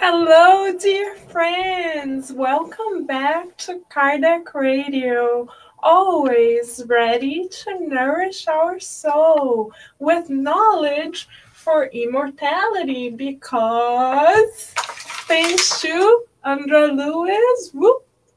Hello, dear friends. Welcome back to Kardec Radio. Always ready to nourish our soul with knowledge for immortality because thanks to Andra Lewis,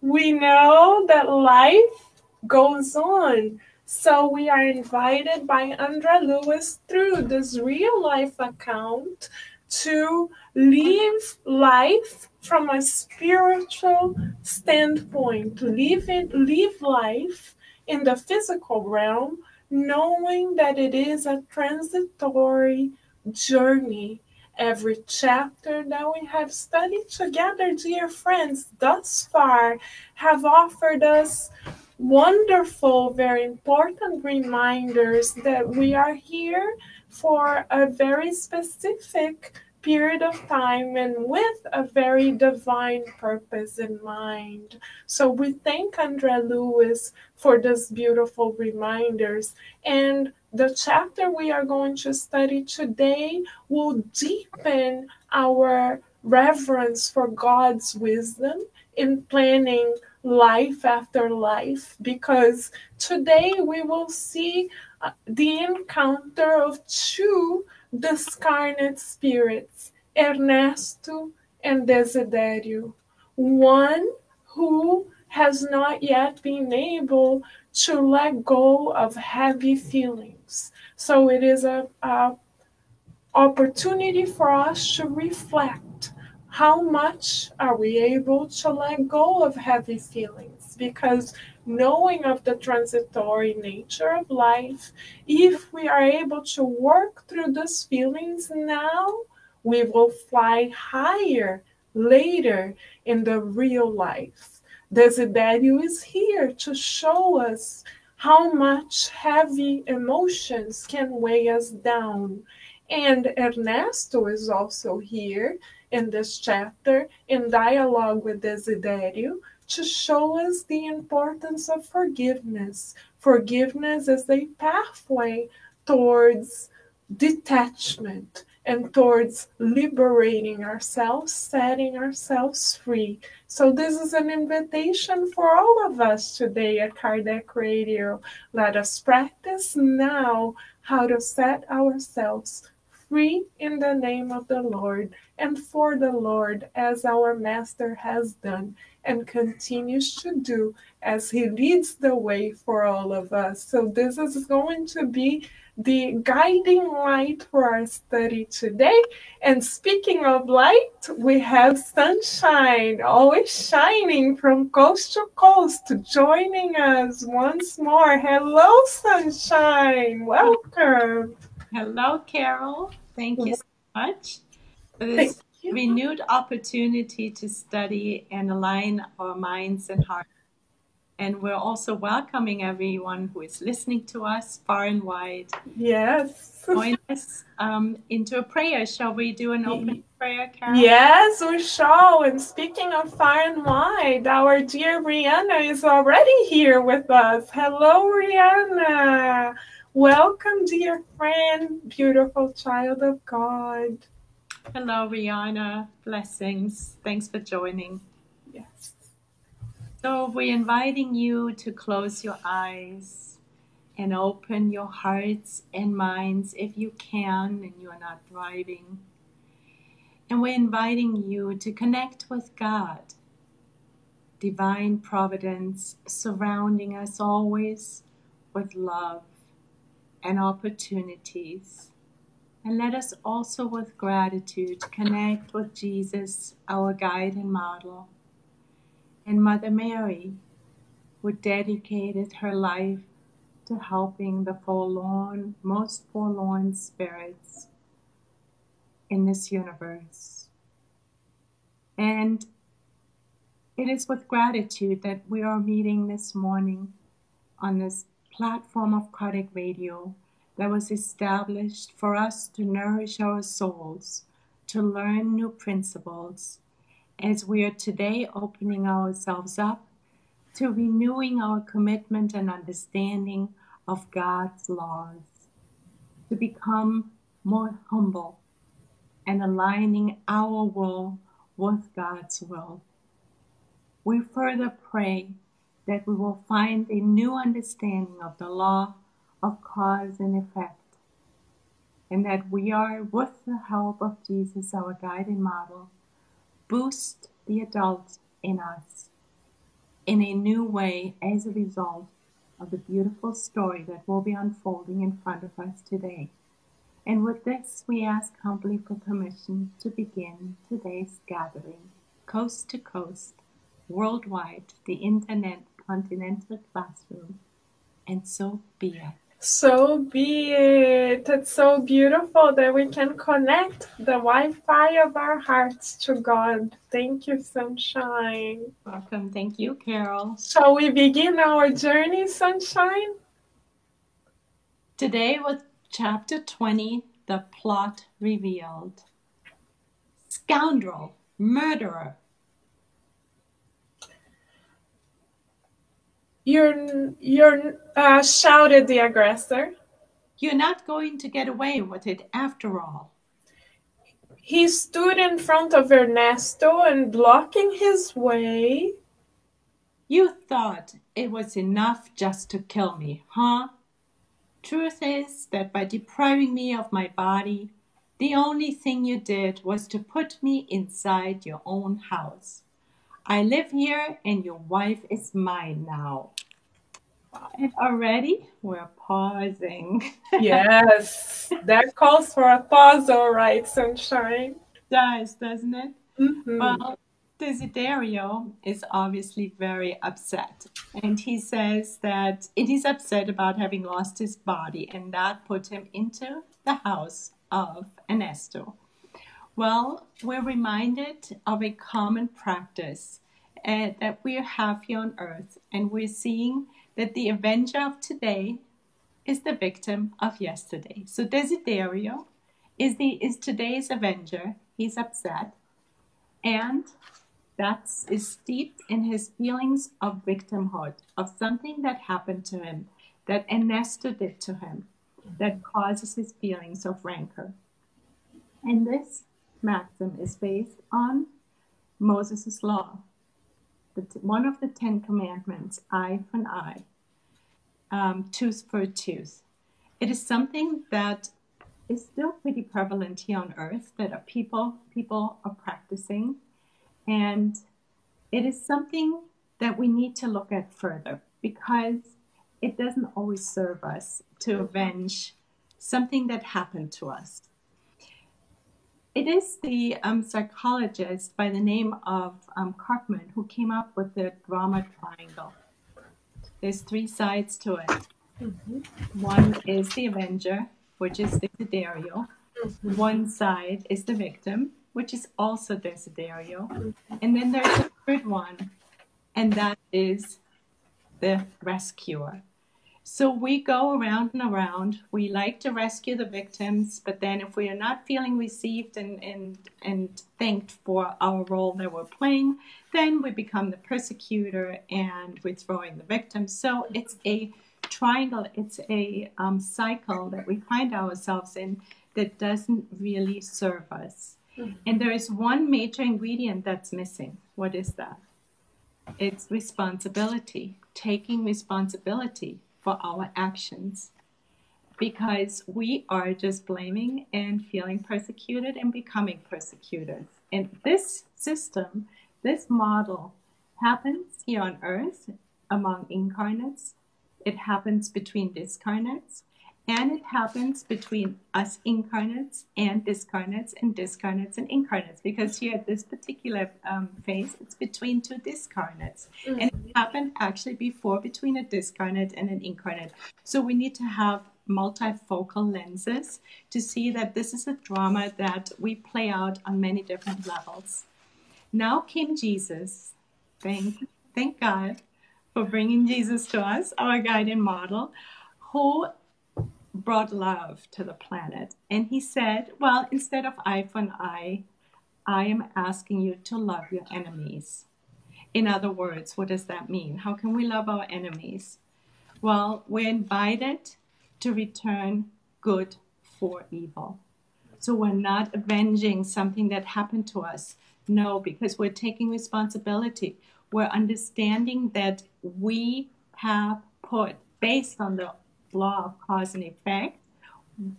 we know that life goes on. So we are invited by Andra Lewis through this real life account to live life from a spiritual standpoint, live life in the physical realm, knowing that it is a transitory journey. Every chapter that we have studied together, dear friends, thus far have offered us wonderful, very important reminders that we are here for a very specific period of time and with a very divine purpose in mind. So we thank Andrea Lewis for these beautiful reminders. And the chapter we are going to study today will deepen our reverence for God's wisdom in planning life after life, because today we will see the encounter of two discarnate spirits, Ernesto and Desiderio. One who has not yet been able to let go of heavy feelings. So it is a opportunity for us to reflect. How much are we able to let go of heavy feelings? Because knowing of the transitory nature of life, if we are able to work through those feelings now, we will fly higher later in the real life. Desiderio is here to show us how much heavy emotions can weigh us down. And Ernesto is also here in this chapter in dialogue with Desiderio to show us the importance of forgiveness. Forgiveness is a pathway towards detachment and towards liberating ourselves, setting ourselves free. So this is an invitation for all of us today at Kardec Radio. Let us practice now how to set ourselves free in the name of the Lord and for the Lord, as our Master has done and continues to do as he leads the way for all of us. So this is going to be the guiding light for our study today. And speaking of light, we have sunshine, always shining from coast to coast, joining us once more. Hello, sunshine. Welcome. Hello, Carol. Thank you so much for Thank this you. renewed opportunity to study and align our minds and hearts. And we're also welcoming everyone who is listening to us far and wide. Yes. Join us into a prayer. Shall we do an opening prayer, Carol? Yes, we shall. And speaking of far and wide, our dear Rihanna is already here with us. Hello, Rihanna. Welcome, dear friend, beautiful child of God. Hello, Rihanna. Blessings. Thanks for joining. Yes. So we're inviting you to close your eyes and open your hearts and minds if you can and you're not driving. And we're inviting you to connect with God, divine providence surrounding us always with love and opportunities. And let us also with gratitude connect with Jesus, our guide and model, and Mother Mary, who dedicated her life to helping the forlorn, most forlorn spirits in this universe. And it is with gratitude that we are meeting this morning on this platform of Kardec Radio that was established for us to nourish our souls, to learn new principles, as we are today opening ourselves up to renewing our commitment and understanding of God's laws, to become more humble and aligning our will with God's will. We further pray that we will find a new understanding of the law of cause and effect, and that we are, with the help of Jesus, our guide and model, boost the adult in us in a new way as a result of the beautiful story that will be unfolding in front of us today. And with this, we ask humbly for permission to begin today's gathering, coast to coast, worldwide, the intercontinental classroom, and so be it. So be it. It's so beautiful that we can connect the Wi-Fi of our hearts to God. Thank you, Sunshine. Welcome. Thank you, Carol. Shall we begin our journey, Sunshine? Today with chapter 20, the plot revealed. Scoundrel, murderer. You're shouted the aggressor. You're not going to get away with it after all. He stood in front of Ernesto and blocking his way. You thought it was enough just to kill me, huh? Truth is that by depriving me of my body, the only thing you did was to put me inside your own house. I live here and your wife is mine now. And already we're pausing. Yes, that calls for a pause, all right, Sunshine. Does, doesn't it? Mm-hmm. Well, Desiderio is obviously very upset. And he says that he's upset about having lost his body, and that put him into the house of Ernesto. Well, we're reminded of a common practice that we have here on earth, and we're seeing that the avenger of today is the victim of yesterday. So Desiderio is today's avenger. He's upset, and that is steeped in his feelings of victimhood, of something that happened to him, that Ernesto did to him, that causes his feelings of rancor. And this maxim is based on Moses' law, one of the 10 commandments, eye for an eye, tooth for a tooth. It is something that is still pretty prevalent here on earth, that people are practicing. And it is something that we need to look at further, because it doesn't always serve us to avenge something that happened to us. It is the psychologist by the name of Karpman who came up with the drama triangle. There's 3 sides to it. Mm-hmm. One is the avenger, which is Desiderio. Mm-hmm. One side is the victim, which is also Desiderio. Mm-hmm. And then there's a third one, and that is the rescuer. So we go around and around. We like to rescue the victims, but then if we are not feeling received and thanked for our role that we're playing, then we become the persecutor and we're throwing the victims. So it's a triangle, it's a cycle that we find ourselves in that doesn't really serve us. Mm-hmm. And there is one major ingredient that's missing. What is that? It's responsibility, taking responsibility for our actions, because we are just blaming and feeling persecuted and becoming persecuted. And this system, this model happens here on earth among incarnates. It happens between discarnates, and it happens between us incarnates and discarnates and discarnates and incarnates, because here at this particular phase, it's between 2 discarnates. Mm-hmm. And it happened actually before between a discarnate and an incarnate. So we need to have multifocal lenses to see that this is a drama that we play out on many different levels. Now came Jesus. Thank God for bringing Jesus to us, our guide and model, who brought love to the planet. And he said, well, instead of eye for an eye, I am asking you to love your enemies. In other words, what does that mean? How can we love our enemies? Well, we're invited to return good for evil. So we're not avenging something that happened to us No, because we're taking responsibility. We're understanding that we have put, based on the law of cause and effect,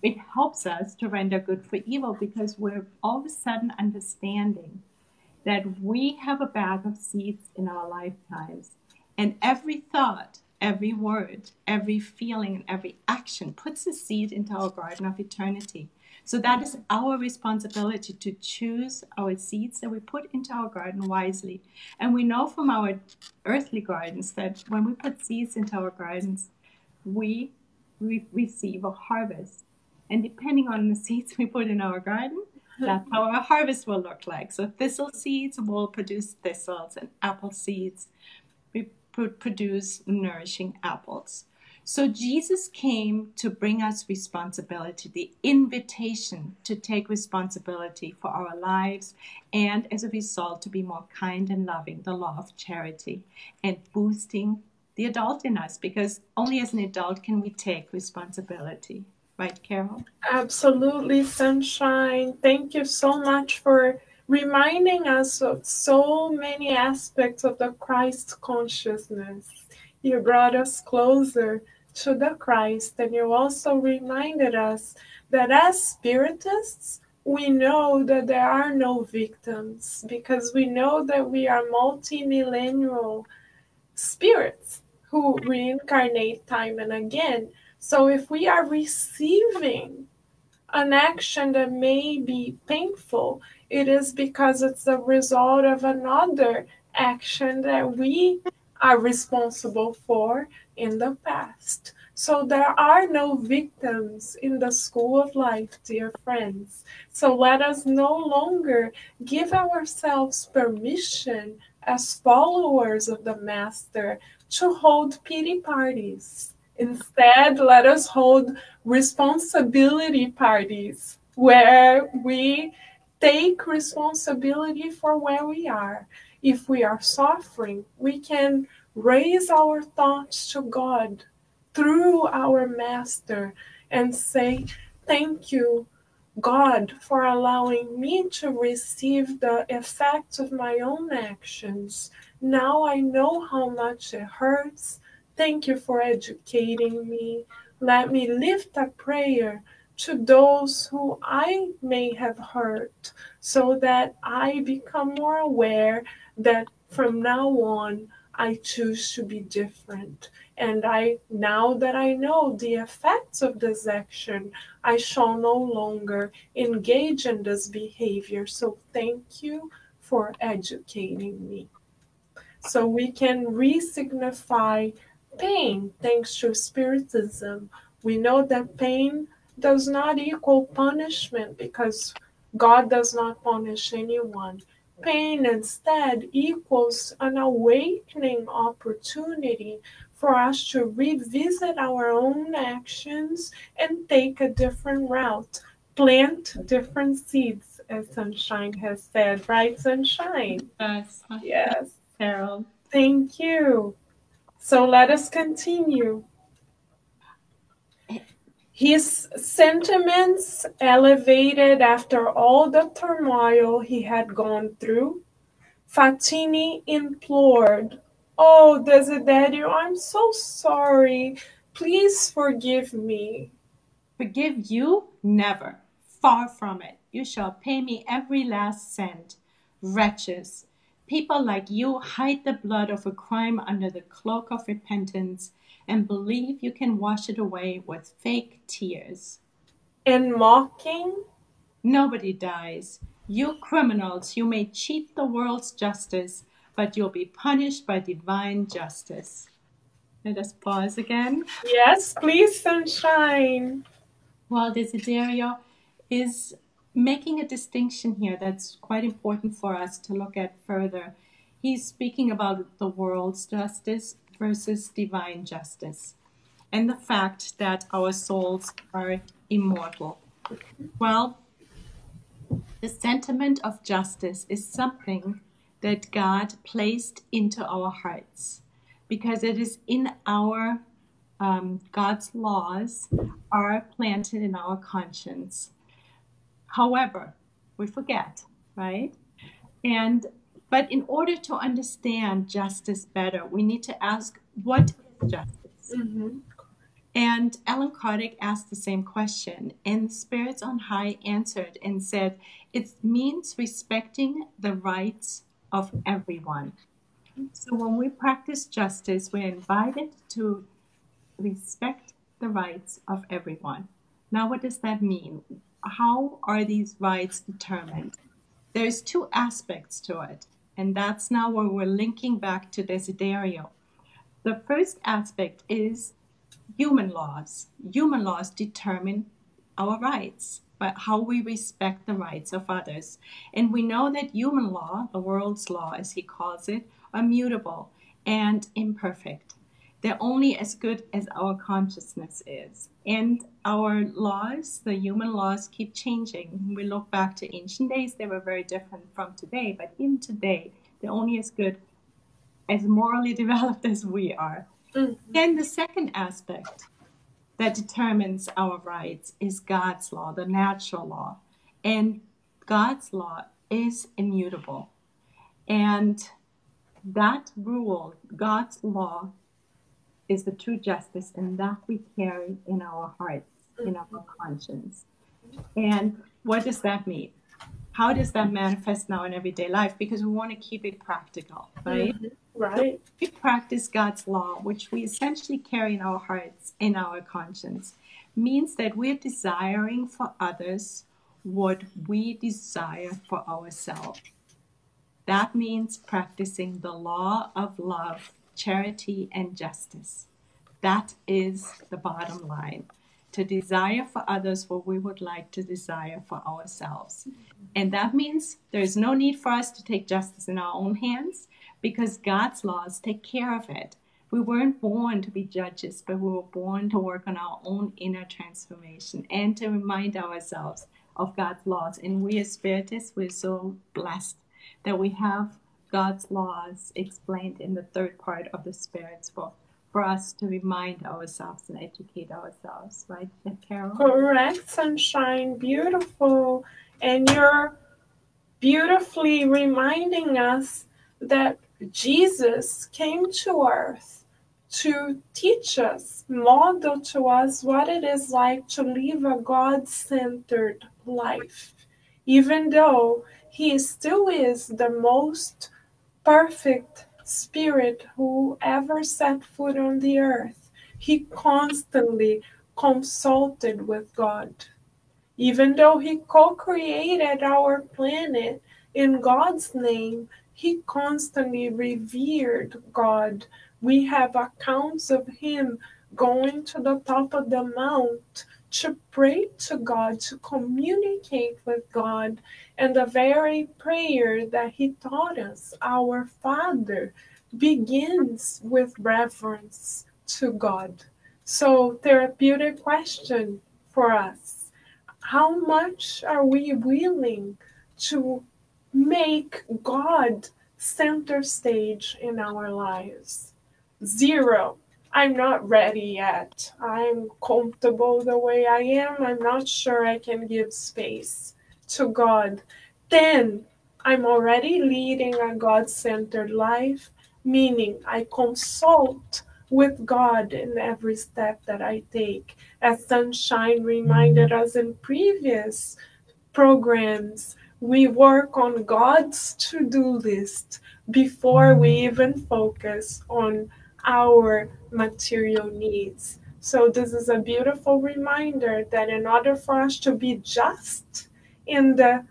it helps us to render good for evil because we're all of a sudden understanding that we have a bag of seeds in our lifetimes. And every thought, every word, every feeling, and every action puts a seed into our garden of eternity. So that is our responsibility to choose our seeds that we put into our garden wisely. And we know from our earthly gardens that when we put seeds into our gardens, we receive a harvest. And depending on the seeds we put in our garden, that's how our harvest will look like. So thistle seeds will produce thistles, and apple seeds produce nourishing apples. So Jesus came to bring us responsibility, the invitation to take responsibility for our lives, and as a result to be more kind and loving, the law of charity, and boosting the adult in us, because only as an adult can we take responsibility. Right, Carol? Absolutely, Sunshine. Thank you so much for reminding us of so many aspects of the Christ consciousness. You brought us closer to the Christ, and you also reminded us that as Spiritists, we know that there are no victims because we know that we are multi-millennial spirits who reincarnate time and again. So if we are receiving an action that may be painful, it is because it's the result of another action that we are responsible for in the past. So there are no victims in the school of life, dear friends. So let us no longer give ourselves permission as followers of the Master to hold pity parties. Instead, let us hold responsibility parties where we take responsibility for where we are. If we are suffering, we can raise our thoughts to God through our Master and say, "Thank you, God, for allowing me to receive the effects of my own actions. Now I know how much it hurts. Thank you for educating me. Let me lift a prayer to those who I may have hurt so that I become more aware that from now on I choose to be different. And now that I know the effects of this action, I shall no longer engage in this behavior. So thank you for educating me." So we can re-signify pain thanks to Spiritism. We know that pain does not equal punishment because God does not punish anyone. Pain instead equals an awakening opportunity for us to revisit our own actions and take a different route, plant different seeds, as Sunshine has said, right, Sunshine? Yes. Yes. Carol. Thank you. So let us continue. His sentiments elevated after all the turmoil he had gone through, Fatini implored, "Oh, Desiderio, I'm so sorry. Please forgive me." Forgive you? Never. Far from it. You shall pay me every last cent. Wretches! People like you hide the blood of a crime under the cloak of repentance and believe you can wash it away with fake tears. And mocking, Nobody dies. You criminals, you may cheat the world's justice, but you'll be punished by divine justice. Let us pause again. "Yes, please, Sunshine." Well, Desiderio is making a distinction here that's quite important for us to look at further. He's speaking about the world's justice versus divine justice and the fact that our souls are immortal. Well, the sentiment of justice is something that God placed into our hearts because it is in our God's laws are planted in our conscience. However, we forget, right? And but in order to understand justice better, we need to ask, what is justice? Mm-hmm. And Alan Kardec asked the same question, and spirits on high answered and said, it means respecting the rights of everyone. So when we practice justice, we're invited to respect the rights of everyone. Now, what does that mean? How are these rights determined? There's two aspects to it, and that's now where we're linking back to Desiderio. The first aspect is human laws. Human laws determine our rights, but how we respect the rights of others. And we know that human law, the world's law as he calls it, are mutable and imperfect. They're only as good as our consciousness is. And our laws, the human laws, keep changing. When we look back to ancient days, they were very different from today, but in today, they're only as good, as morally developed as we are. Mm-hmm. Then the second aspect that determines our rights is God's law, the natural law. And God's law is immutable. And that rule, God's law, is the true justice, and that we carry in our hearts, in our conscience. And what does that mean? How does that manifest now in everyday life? Because we want to keep it practical, right? Mm-hmm. Right. So we practice God's law, which we essentially carry in our hearts, in our conscience, means that we're desiring for others what we desire for ourselves. That means practicing the law of love, charity, and justice. That is the bottom line. To desire for others what we would like to desire for ourselves. And that means there's no need for us to take justice in our own hands, because God's laws take care of it. We weren't born to be judges, but we were born to work on our own inner transformation and to remind ourselves of God's laws. And we as spiritists, we're so blessed that we have God's laws explained in the third part of the Spirit's book for us to remind ourselves and educate ourselves, right, Carol? Correct, Sunshine. Beautiful. And you're beautifully reminding us that Jesus came to earth to teach us, model to us what it is like to live a God-centered life. Even though he still is the most perfect spirit who ever set foot on the earth, he constantly consulted with God. Even though he co-created our planet in God's name, he constantly revered God. We have accounts of him going to the top of the mount to pray to God, to communicate with God. And the very prayer that he taught us, our Father, begins with reverence to God. So, therapeutic question for us. How much are we willing to make God center stage in our lives? 0. I'm not ready yet. I'm comfortable the way I am. I'm not sure I can give space to God. 10. I'm already leading a God-centered life, meaning I consult with God in every step that I take. As Sunshine reminded us in previous programs, we work on God's to-do list before we even focus on our material needs. So this is a beautiful reminder that in order for us to be just in the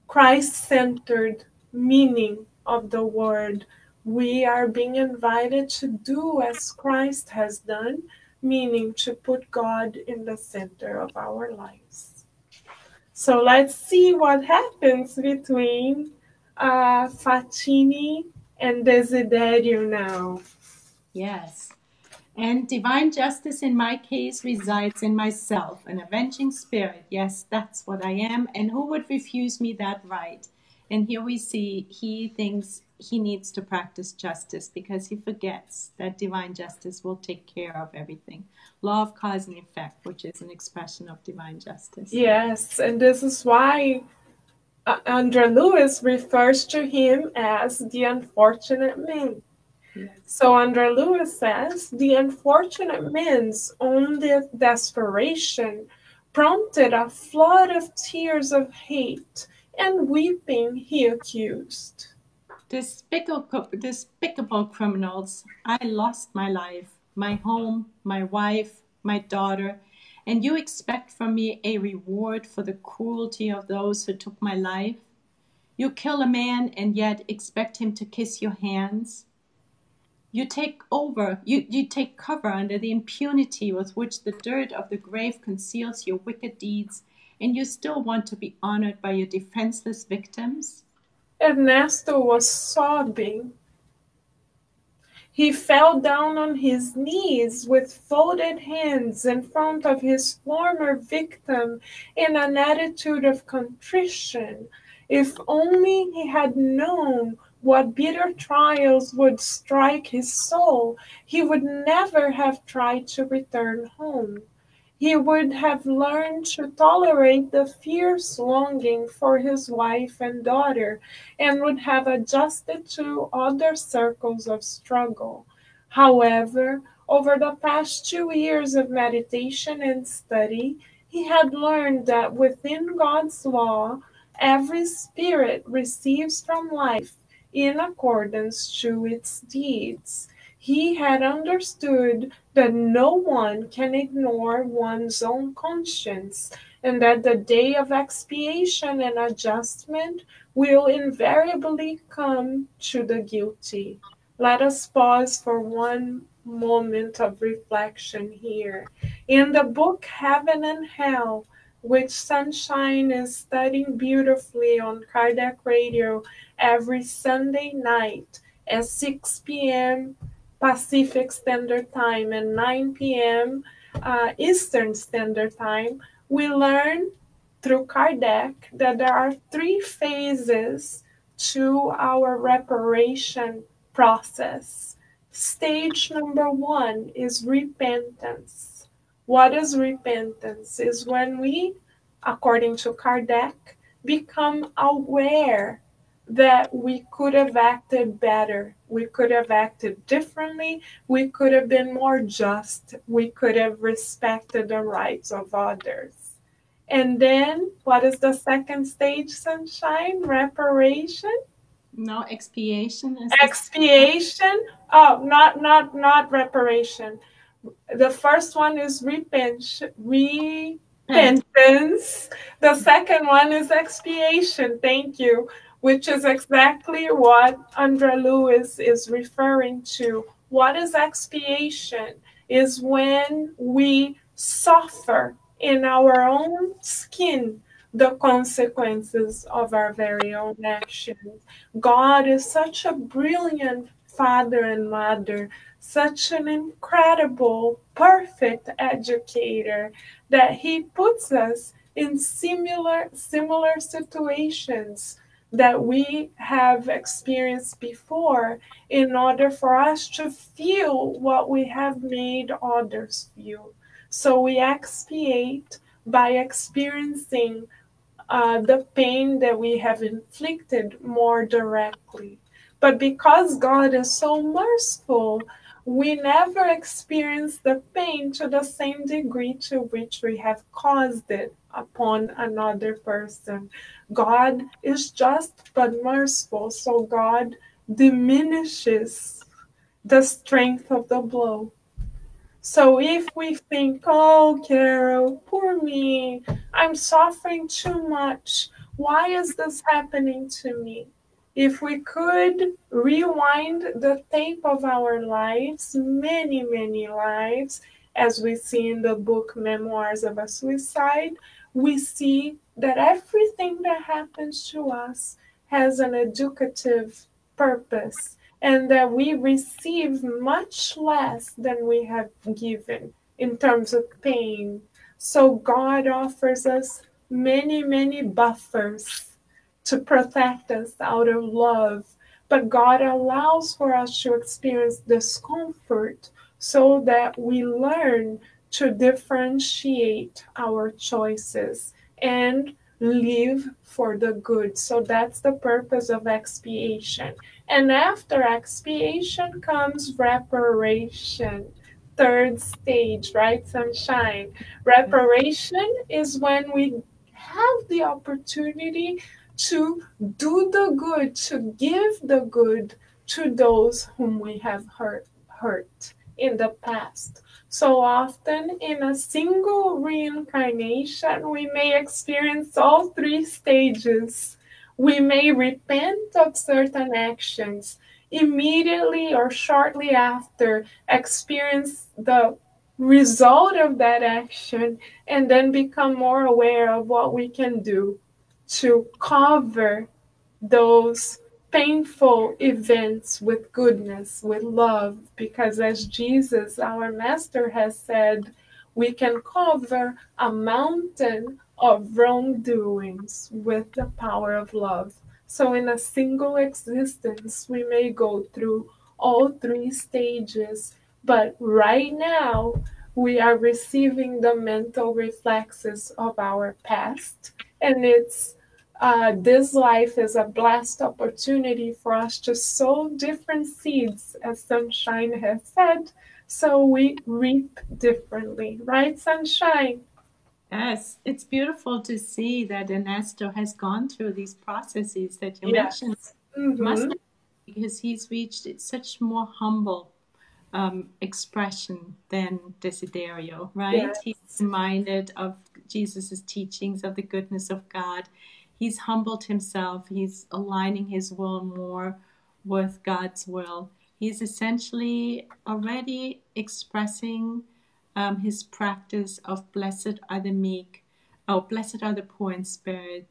Christ-centered meaning of the word, we are being invited to do as Christ has done, meaning to put God in the center of our lives. So let's see what happens between Fatini and Desiderio now. Yes. And divine justice in my case resides in myself, an avenging spirit. Yes, that's what I am. And who would refuse me that right? And here we see he thinks he needs to practice justice because he forgets that divine justice will take care of everything. Law of cause and effect, which is an expression of divine justice. Yes, and this is why Andrew Lewis refers to him as the unfortunate man. Yes. So Andrew Lewis says the unfortunate man's own desperation prompted a flood of tears of hate, and weeping he accused. Despicable criminals, I lost my life, my home, my wife, my daughter, and you expect from me a reward for the cruelty of those who took my life? You kill a man and yet expect him to kiss your hands? You take cover under the impunity with which the dirt of the grave conceals your wicked deeds, and you still want to be honored by your defenseless victims? Ernesto was sobbing. He fell down on his knees with folded hands in front of his former victim in an attitude of contrition. If only he had known what bitter trials would strike his soul, he would never have tried to return home. He would have learned to tolerate the fierce longing for his wife and daughter, and would have adjusted to other circles of struggle. However, over the past 2 years of meditation and study, he had learned that within God's law, every spirit receives from life in accordance to its deeds. He had understood that no one can ignore one's own conscience, and that the day of expiation and adjustment will invariably come to the guilty. Let us pause for one moment of reflection here. In the book Heaven and Hell, which Sunshine is studying beautifully on Kardec Radio every Sunday night at 6 p.m. Pacific Standard Time and 9 p.m. Eastern Standard Time, we learn through Kardec that there are three phases to our reparation process. Stage number one is repentance. What is repentance? Is when we, according to Kardec, become aware that we could have acted better, we could have acted differently, we could have been more just, we could have respected the rights of others. And then, what is the second stage, Sunshine? Reparation? No, expiation is the Expiation? Oh, not reparation. The first one is second. repentance. The second one is expiation. Thank you. Which is exactly what Andrea Lewis is referring to. What is expiation? Is when we suffer in our own skin the consequences of our very own actions. God is such a brilliant father and mother, such an incredible, perfect educator that he puts us in similar situations that we have experienced before in order for us to feel what we have made others feel. So we expiate by experiencing the pain that we have inflicted more directly. But because God is so merciful, we never experience the pain to the same degree to which we have caused it upon another person. God is just but merciful, so God diminishes the strength of the blow. So if we think, oh, Carol, poor me, I'm suffering too much. Why is this happening to me? If we could rewind the tape of our lives, many lives, as we see in the book Memoirs of a Suicide, we see that everything that happens to us has an educative purpose, and that we receive much less than we have given in terms of pain. So God offers us many buffers to protect us out of love. But God allows for us to experience discomfort so that we learn to differentiate our choices and live for the good. So that's the purpose of expiation. And after expiation comes reparation. Third stage, right, sunshine? Reparation is when we have the opportunity to do the good, to give the good to those whom we have hurt in the past. So often in a single reincarnation, we may experience all three stages. We may repent of certain actions immediately or shortly after, experience the result of that action, and then become more aware of what we can do to cover those painful events with goodness, with love, because as Jesus, our Master, has said, we can cover a mountain of wrongdoings with the power of love. So, in a single existence, we may go through all three stages, but right now, we are receiving the mental reflexes of our past, and this life is a blessed opportunity for us to sow different seeds, as Sunshine has said, so we reap differently. Right, Sunshine? Yes, it's beautiful to see that Ernesto has gone through these processes that you mentioned. Yes. Must Mm-hmm. have, because he's reached such more humble expression than Desiderio, right? He's Yes. reminded of Jesus's teachings of the goodness of God. He's humbled himself. He's aligning his will more with God's will. He's essentially already expressing his practice of blessed are the meek, oh, blessed are the poor in spirit,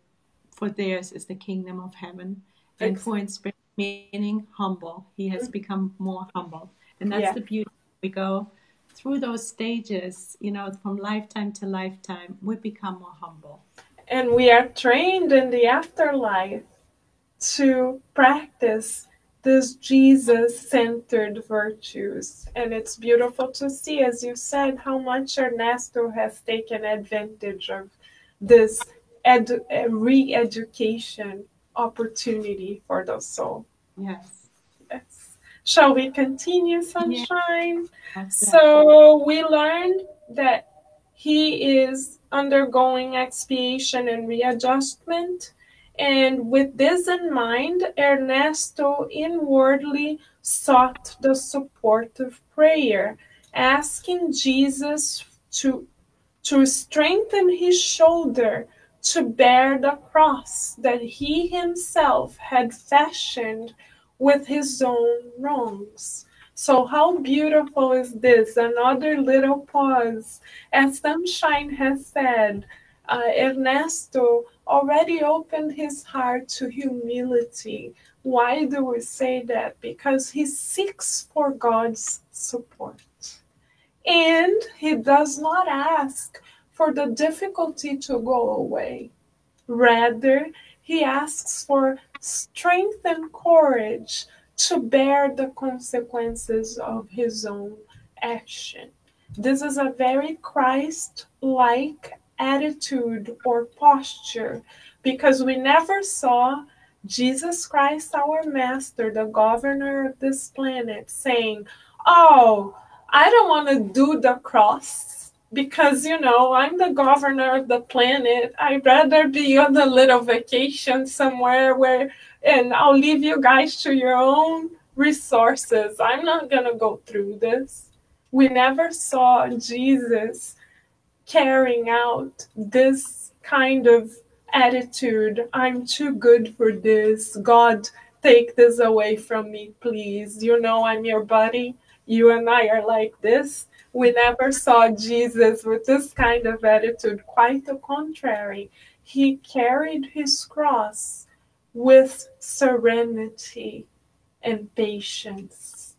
for theirs is the kingdom of heaven. And poor in spirit meaning humble. He has become more humble. And that's Yeah. the beauty. We go through those stages, from lifetime to lifetime, we become more humble. And we are trained in the afterlife to practice these Jesus centered virtues. And it's beautiful to see, as you said, how much Ernesto has taken advantage of this re education opportunity for the soul. Yes. Yes. Shall we continue, Yeah. Sunshine? Exactly. So we learned that he is undergoing expiation and readjustment. And with this in mind, Ernesto inwardly sought the support of prayer, asking Jesus to strengthen his shoulder to bear the cross that he himself had fashioned with his own wrongs. So, how beautiful is this? Another little pause. As Sunshine has said, Ernesto already opened his heart to humility. Why do we say that? Because he seeks for God's support. And he does not ask for the difficulty to go away. Rather, he asks for strength and courage to bear the consequences of his own action. This is a very Christ like attitude or posture, because we never saw Jesus Christ, our Master, the governor of this planet, saying, "Oh, I don't want to do the cross because, I'm the governor of the planet. I'd rather be on a little vacation somewhere and I'll leave you guys to your own resources. I'm not going to go through this." We never saw Jesus carrying out this kind of attitude. "I'm too good for this. God, take this away from me, please. I'm your buddy. You and I are like this." We never saw Jesus with this kind of attitude. Quite the contrary. He carried his cross with serenity and patience.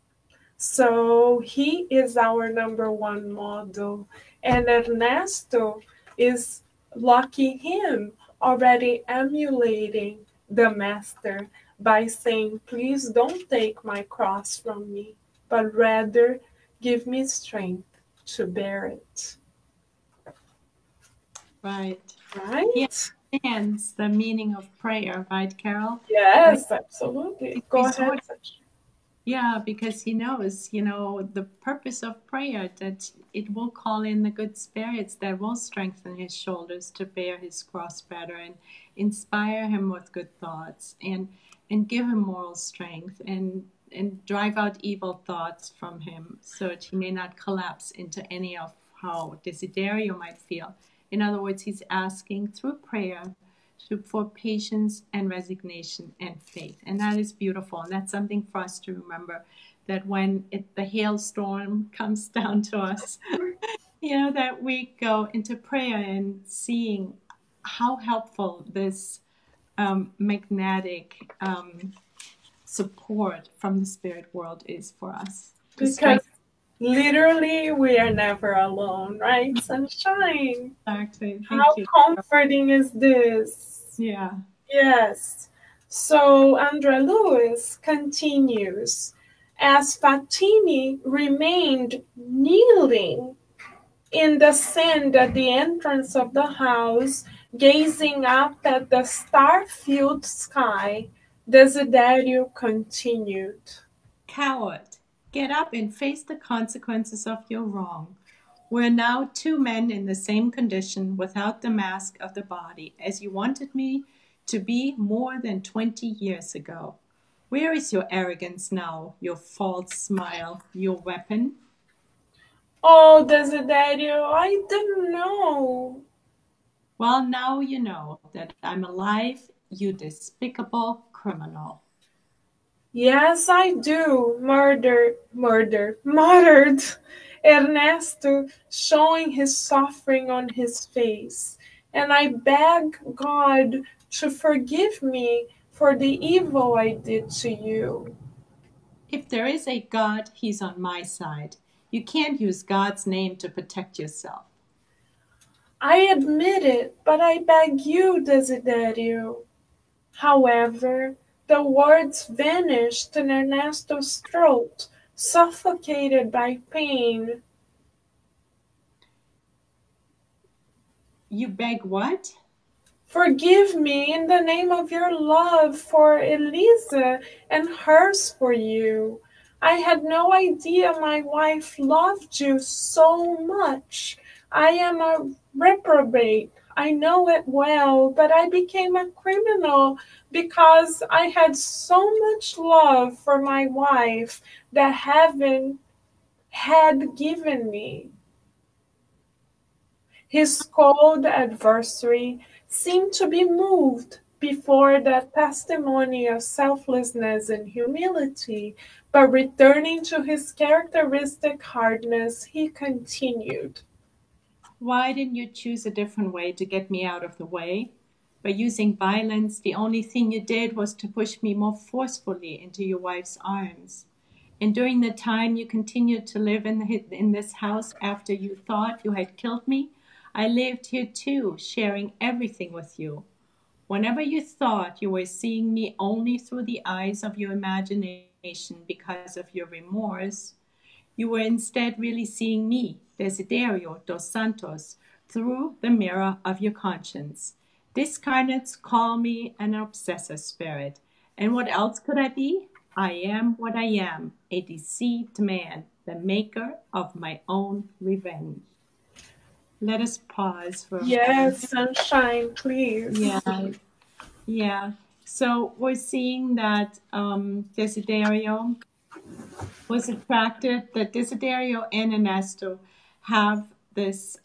So he is our number one model. And Ernesto is, lucky him, already emulating the master by saying, "Please don't take my cross from me, but rather give me strength to bear it." Right. Yeah. Right? understands the meaning of prayer, right, Carol? Like Yes, absolutely. he's Go ahead. resorting. Yeah, because he knows, the purpose of prayer, that it will call in the good spirits that will strengthen his shoulders to bear his cross better and inspire him with good thoughts and give him moral strength and drive out evil thoughts from him so that he may not collapse into any of how Desiderio might feel. In other words, he's asking through prayer for patience and resignation and faith. And that is beautiful. And that's something for us to remember, that when the hailstorm comes down to us, that we go into prayer and seeing how helpful this magnetic support from the spirit world is for us to Because strengthen. literally, we are never alone, right? Sunshine. Exactly. How Thank you. comforting is this? Yeah. Yes. So Andrea Lewis continues. As Fatimi remained kneeling in the sand at the entrance of the house, gazing up at the star-filled sky, Desiderio continued. Coward, get up and face the consequences of your wrong. We're now two men in the same condition without the mask of the body, as you wanted me to be more than 20 years ago. Where is your arrogance now, your false smile, your weapon? Oh, Desiderio, I didn't know. Well, now you know that I'm alive, you despicable criminal. Yes, I do. Muttered Ernesto, showing his suffering on his face. And I beg God to forgive me for the evil I did to you. If there is a God, he's on my side. You can't use God's name to protect yourself. I admit it, but I beg you, Desiderio. However, the words vanished in Ernesto's throat, suffocated by pain. You beg what? Forgive me in the name of your love for Elisa and hers for you. I had no idea my wife loved you so much. I am a reprobate. I know it well, but I became a criminal because I had so much love for my wife that heaven had given me. His cold adversary seemed to be moved before that testimony of selflessness and humility, but returning to his characteristic hardness, he continued. Why didn't you choose a different way to get me out of the way? By using violence, the only thing you did was to push me more forcefully into your wife's arms. And during the time you continued to live in this house after you thought you had killed me, I lived here too, sharing everything with you. Whenever you thought you were seeing me only through the eyes of your imagination because of your remorse, you were instead really seeing me, Desiderio dos Santos, through the mirror of your conscience. Discarnates call me an obsessor spirit. And what else could I be? I am what I am, a deceived man, the maker of my own revenge. Let us pause for a moment. Yes, sunshine, please. Yeah, yeah. So we're seeing that Desiderio was attracted, that Desiderio and Ernesto have this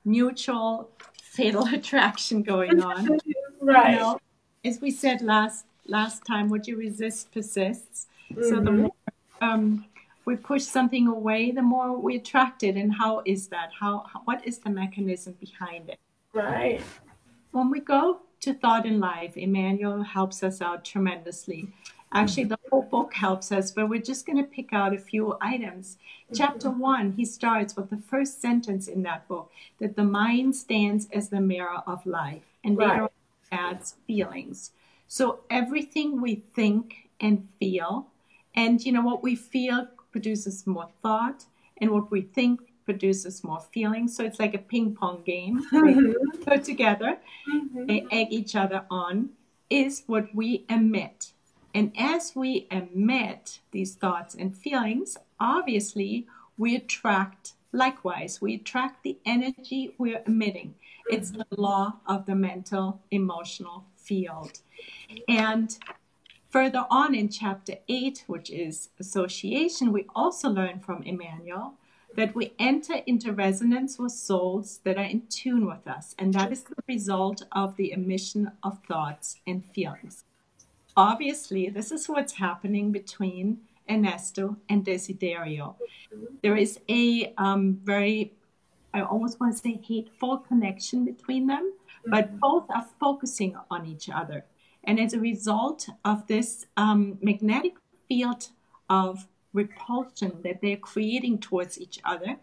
mutual fatal attraction going on. Right. As we said last time, what you resist persists. So the Mm-hmm. more we push something away, the more we attract it. And how is that? What is the mechanism behind it? Right. When we go to Thought in Life, Emmanuel helps us out tremendously. Actually, the whole book helps us, but we're just going to pick out a few items. Chapter 1, he starts with the first sentence in that book, that the mind stands as the mirror of life, and later on adds feelings. So everything we think and feel, and what we feel produces more thought, and what we think produces more feelings. So it's like a ping pong game. They put together, they egg each other on, is what we emit. And as we emit these thoughts and feelings, obviously we attract, likewise, we attract the energy we're emitting. It's the law of the mental emotional field. And further on in chapter 8, which is association, we also learn from Emmanuel that we enter into resonance with souls that are in tune with us. And that is the result of the emission of thoughts and feelings. Obviously, this is what's happening between Ernesto and Desiderio. There is a very, I almost want to say hateful connection between them, but both are focusing on each other. And as a result of this magnetic field of repulsion that they're creating towards each other,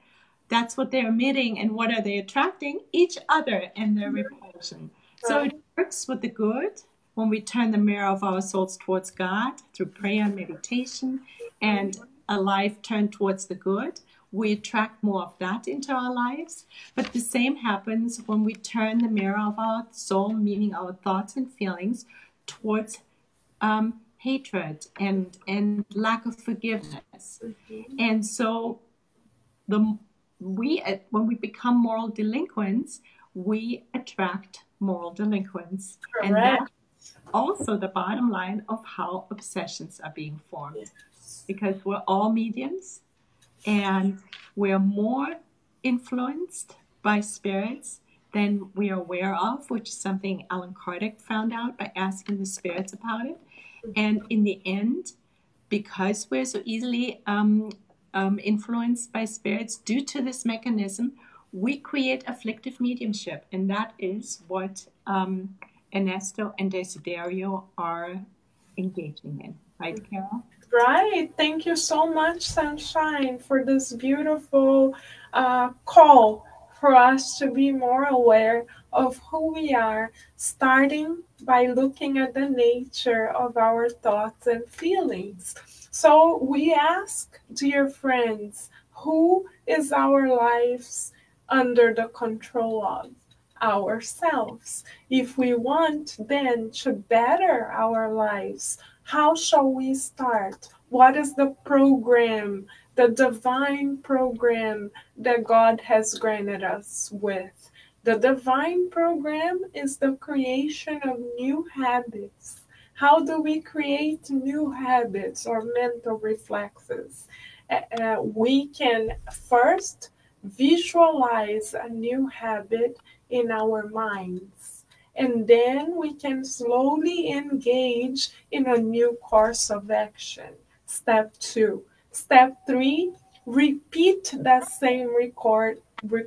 that's what they're emitting. And what are they attracting? Each other and their repulsion. So it works with the good when we turn the mirror of our souls towards God through prayer and meditation and a life turned towards the good. We attract more of that into our lives. But the same happens when we turn the mirror of our soul, meaning our thoughts and feelings, towards hatred and lack of forgiveness. And so when we become moral delinquents, we attract moral delinquents. Correct. And that's also the bottom line of how obsessions are being formed. Because we're all mediums and we're more influenced by spirits than we are aware of, which is something Allan Kardec found out by asking the spirits about it. And in the end, because we're so easily influenced by spirits due to this mechanism, we create afflictive mediumship. And that is what Ernesto and Desiderio are engaging in. Right, Carol? Right. Thank you so much, Sunshine, for this beautiful call for us to be more aware of who we are, starting by looking at the nature of our thoughts and feelings. So we ask, dear friends, who is our lives under the control of? Ourselves. If we want then to better our lives, how shall we start? What is the program, the divine program that God has granted us with? The divine program is the creation of new habits. How do we create new habits or mental reflexes? We can first visualize a new habit in our minds, and then we can slowly engage in a new course of action. Step 2. Step 3, repeat that same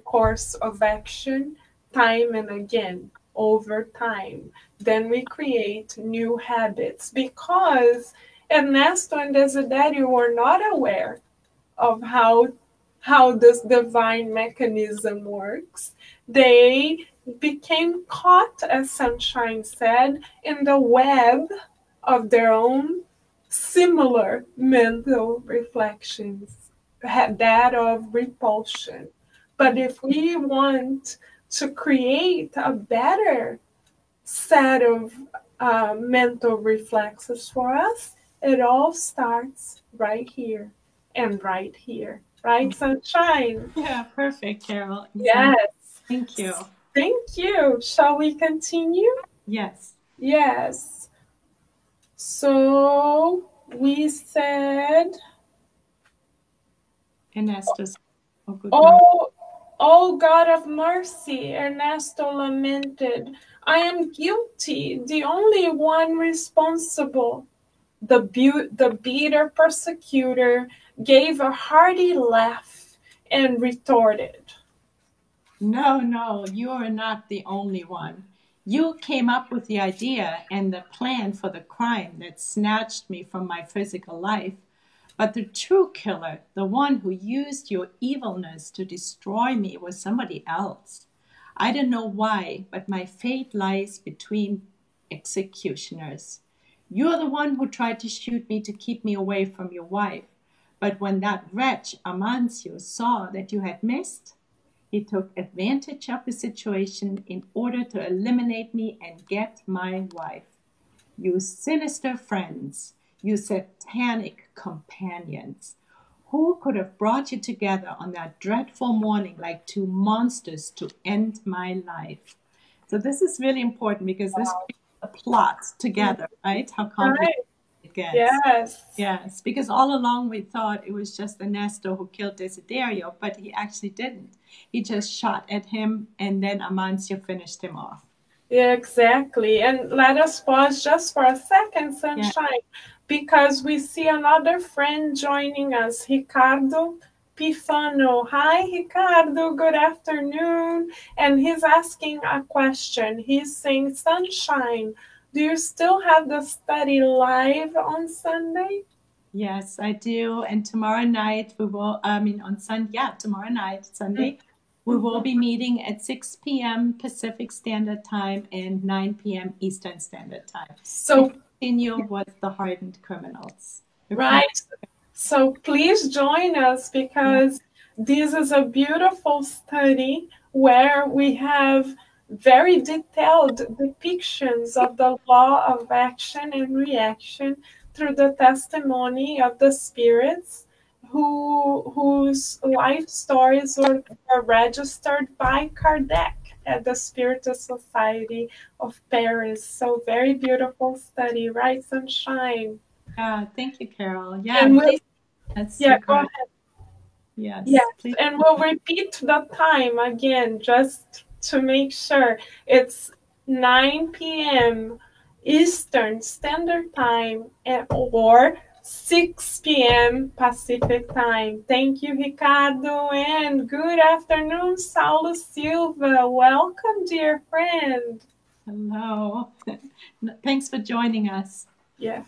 course of action time and again over time. Then we create new habits, because Ernesto and Desiderio were not aware of how this divine mechanism works. They became caught, as Sunshine said, in the web of their own similar mental reflections, that of repulsion. But if we want to create a better set of mental reflexes for us, it all starts right here and right here. Right, Sunshine? Yeah, perfect, Carol. Yes. Thank you. Thank you. Shall we continue? Yes. Yes. So we said, Ernesto's. Oh, God of mercy, Ernesto lamented. I am guilty, the only one responsible. The bitter persecutor gave a hearty laugh and retorted, No, you are not the only one. You came up with the idea and the plan for the crime that snatched me from my physical life. But the true killer, the one who used your evilness to destroy me, was somebody else. I don't know why, but my fate lies between executioners. You're the one who tried to shoot me to keep me away from your wife. But when that wretch Amancio saw that you had missed, he took advantage of the situation in order to eliminate me and get my wife. You sinister friends, you satanic companions. Who could have brought you together on that dreadful morning like two monsters to end my life? So this is really important because this brings the plot together, right? How complicated Right. it gets. Yes. Yes, because all along we thought it was just Ernesto who killed Desiderio, but he actually didn't. He just shot at him and then Amancio finished him off. Yeah, exactly. And let us pause just for a second, Yeah. Sunshine, because we see another friend joining us, Ricardo Pifano. Hi, Ricardo. Good afternoon. And he's asking a question. He's saying, Sunshine, do you still have the study live on Sunday? Yes, I do. And tomorrow night we will, tomorrow night, Sunday, we will be meeting at 6 p.m. Pacific Standard Time and 9 p.m. Eastern Standard Time to So, continue with the hardened criminals. right. So please join us Yeah. because this is a beautiful study where we have very detailed depictions of the law of action and reaction through the testimony of the spirits whose life stories were registered by Kardec at the Spiritist Society of Paris. So very beautiful study, right, Sunshine? Yeah, thank you, Carol. Yeah, And and we'll, please, that's yeah, so go good. ahead. Yes, Yes, please. and we'll repeat the time again just to make sure. It's 9 p.m. Eastern Standard Time or 6 p.m. Pacific Time. Thank you, Ricardo, and good afternoon, Saulo Silva. Welcome, dear friend. Hello. Thanks for joining us. Yes.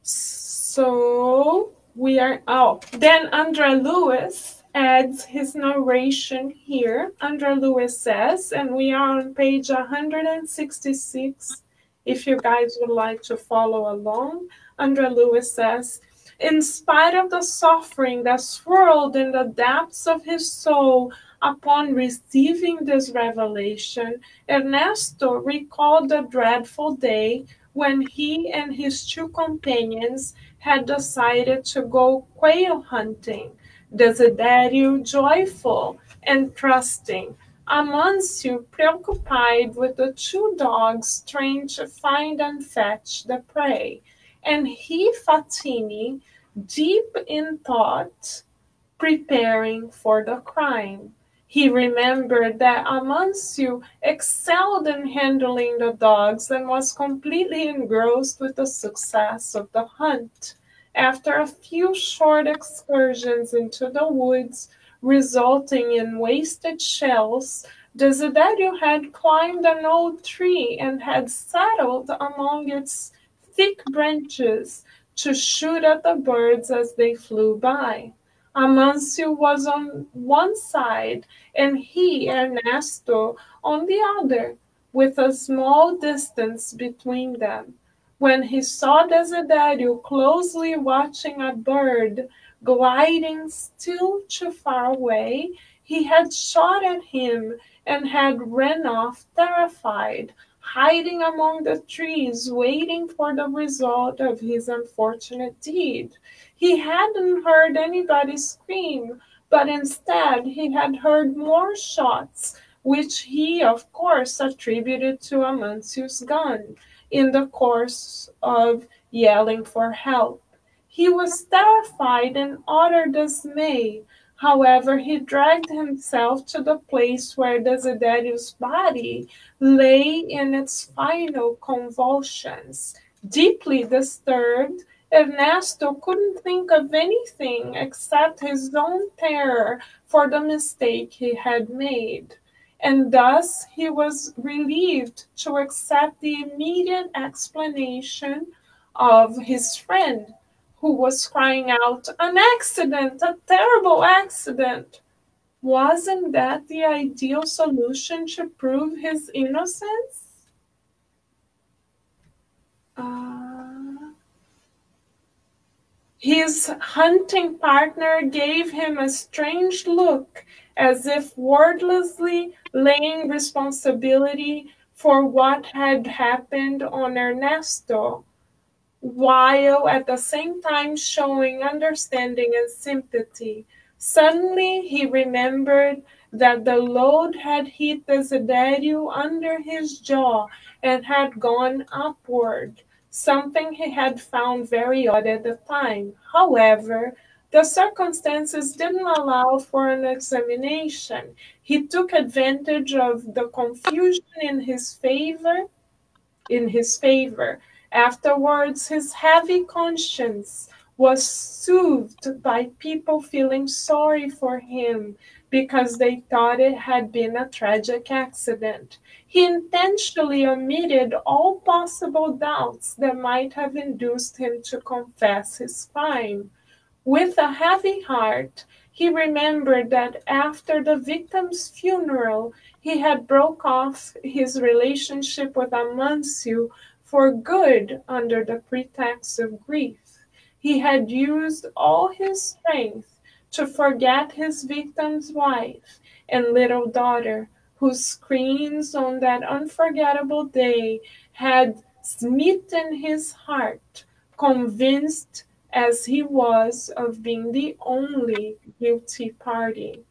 So we are, oh, then Andrea Lewis adds his narration here. Andrea Lewis says, and we are on page 166. If you guys would like to follow along, Andrea Lewis says, in spite of the suffering that swirled in the depths of his soul upon receiving this revelation, Ernesto recalled the dreadful day when he and his two companions had decided to go quail hunting. Desiderio joyful and trusting, Amancio preoccupied with the two dogs trained to find and fetch the prey, and he, Fatini, deep in thought, preparing for the crime. He remembered that Amancio excelled in handling the dogs and was completely engrossed with the success of the hunt. After a few short excursions into the woods, resulting in wasted shells, Desiderio had climbed an old tree and had settled among its thick branches to shoot at the birds as they flew by. Amancio was on one side and he, Ernesto, on the other, with a small distance between them. When he saw Desiderio closely watching a bird gliding still too far away, he had shot at him and had ran off terrified, hiding among the trees, waiting for the result of his unfortunate deed. He hadn't heard anybody scream, but instead he had heard more shots, which he, of course, attributed to Amancio's gun in the course of yelling for help. He was terrified in utter dismay. However, he dragged himself to the place where Desiderio's body lay in its final convulsions. Deeply disturbed, Ernesto couldn't think of anything except his own terror for the mistake he had made, and thus he was relieved to accept the immediate explanation of his friend, who was crying out, "An accident! A terrible accident!" Wasn't that the ideal solution to prove his innocence? Uh, His hunting partner gave him a strange look, as if wordlessly laying responsibility for what had happened on Ernesto, while at the same time showing understanding and sympathy. Suddenly he remembered that the load had hit Desiderio under his jaw and had gone upward, something he had found very odd at the time. However, the circumstances didn't allow for an examination. He took advantage of the confusion in his favor. Afterwards, his heavy conscience was soothed by people feeling sorry for him because they thought it had been a tragic accident. He intentionally omitted all possible doubts that might have induced him to confess his crime. With a heavy heart, he remembered that after the victim's funeral he had broke off his relationship with Amancio for good under the pretext of grief. He had used all his strength to forget his victim's wife and little daughter, whose screams on that unforgettable day had smitten his heart, convinced as he was of being the only guilty party.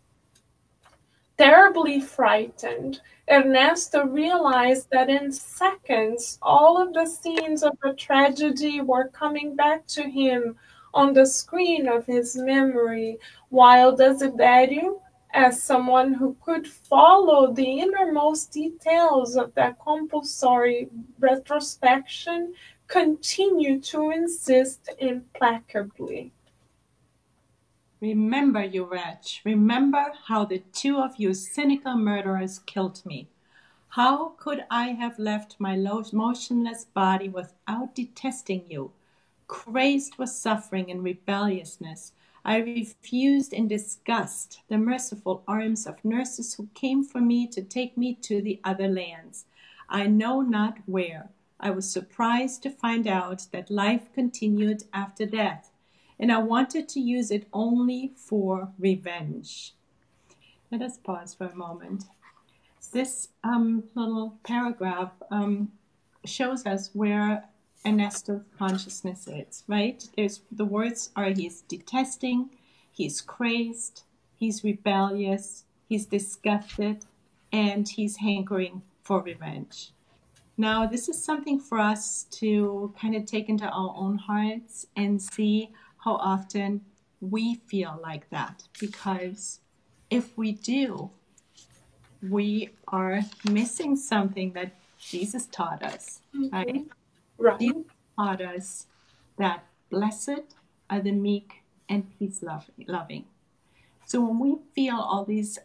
Terribly frightened, Ernesto realized that in seconds all of the scenes of the tragedy were coming back to him on the screen of his memory, while Desiderio, as someone who could follow the innermost details of that compulsory retrospection, continued to insist implacably. Remember, you wretch, remember how the two of you cynical murderers killed me. How could I have left my motionless body without detesting you? Crazed with suffering and rebelliousness, I refused in disgust the merciful arms of nurses who came for me to take me to the other lands. I know not where. I was surprised to find out that life continued after death, and I wanted to use it only for revenge. Let us pause for a moment. This little paragraph shows us where Ernesto's consciousness is, right? The words are he's detesting, he's crazed, he's rebellious, he's disgusted, and he's hankering for revenge. Now, this is something for us to kind of take into our own hearts and see how often we feel like that. Because if we do, we are missing something that Jesus taught us, right? Right. Jesus taught us that blessed are the meek and peace loving. So when we feel all these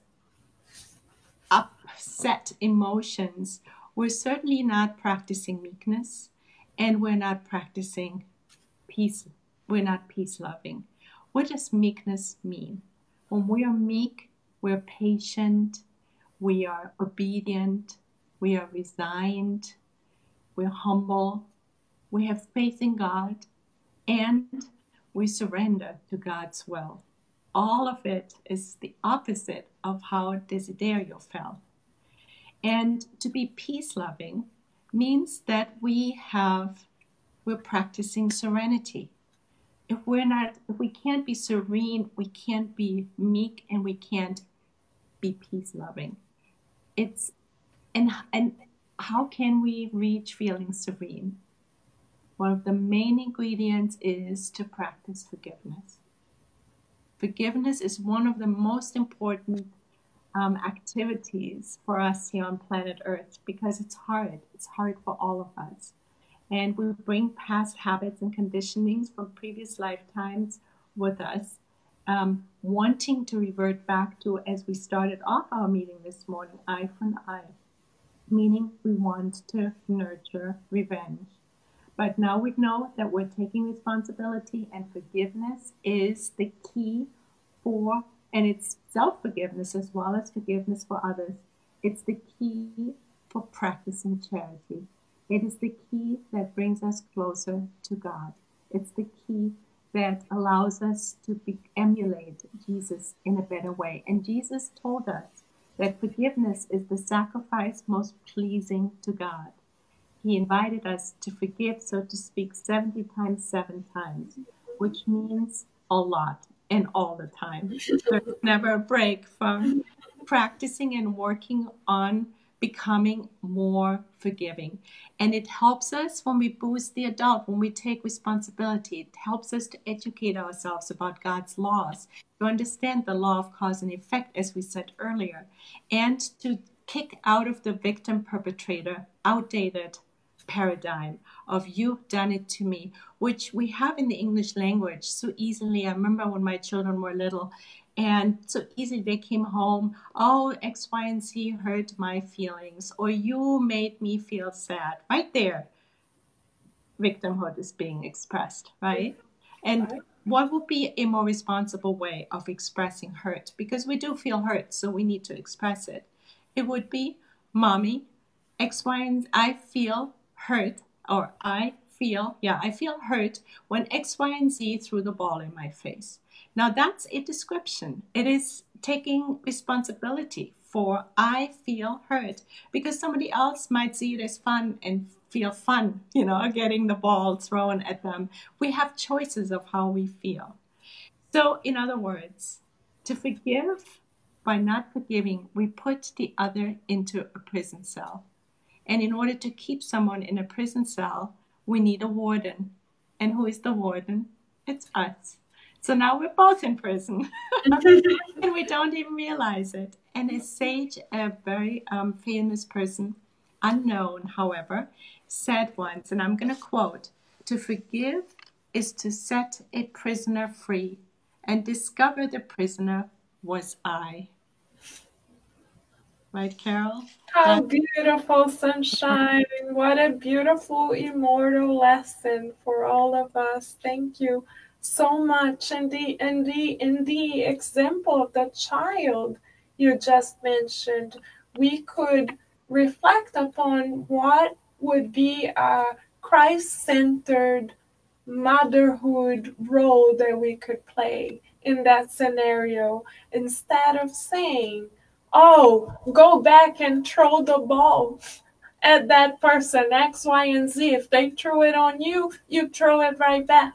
upset emotions, we're certainly not practicing meekness, and we're not practicing peace. We're not peace loving. What does meekness mean? When we are meek, we're patient, we are obedient, we are resigned, we're humble, we have faith in God, and we surrender to God's will. All of it is the opposite of how Desiderio felt. And to be peace loving means that we're practicing serenity. If we can't be serene, we can't be meek, and we can't be peace loving. And how can we reach feeling serene? One of the main ingredients is to practice forgiveness. Forgiveness is one of the most important activities for us here on planet Earth because it's hard. It's hard for all of us. And we bring past habits and conditionings from previous lifetimes with us, wanting to revert back to, as we started off our meeting this morning, eye for an eye, meaning we want to nurture revenge. But now we know that we're taking responsibility, and forgiveness is the key and it's self-forgiveness as well as forgiveness for others. It's the key for practicing charity. It is the key that brings us closer to God. It's the key that allows us to emulate Jesus in a better way. And Jesus told us that forgiveness is the sacrifice most pleasing to God. He invited us to forgive, so to speak, 70 times, 7 times, which means a lot and all the time. There's never a break from practicing and working on becoming more forgiving. And it helps us when we boost the adult, when we take responsibility. It helps us to educate ourselves about God's laws, to understand the law of cause and effect, as we said earlier, and to kick out of the victim perpetrator outdated paradigm of you've done it to me, which we have in the English language so easily. I remember when my children were little, and so easily they came home, oh, X, Y, and Z hurt my feelings, or you made me feel sad. Right there, victimhood is being expressed, right? And what would be a more responsible way of expressing hurt? Because we do feel hurt, so we need to express it. It would be, Mommy, X, Y, and I feel hurt, or I feel hurt when X, Y, and Z threw the ball in my face. Now that's a description. It is taking responsibility for I feel hurt, because somebody else might see it as fun and feel fun, getting the ball thrown at them. We have choices of how we feel. So, in other words, to forgive by not forgiving, we put the other into a prison cell. And in order to keep someone in a prison cell, we need a warden. And who is the warden? It's us. So now we're both in prison. And we don't even realize it. And a sage, a very famous person, unknown, however, said once, and I'm going to quote, "To forgive is to set a prisoner free, and discover the prisoner was I." Right, Carol? How beautiful, sunshine. What a beautiful immortal lesson for all of us. Thank you so much. And the example of the child you just mentioned, we could reflect upon what would be a Christ-centered motherhood role that we could play in that scenario, instead of saying, oh, go back and throw the ball at that person, X, Y, and Z. If they threw it on you, you throw it right back.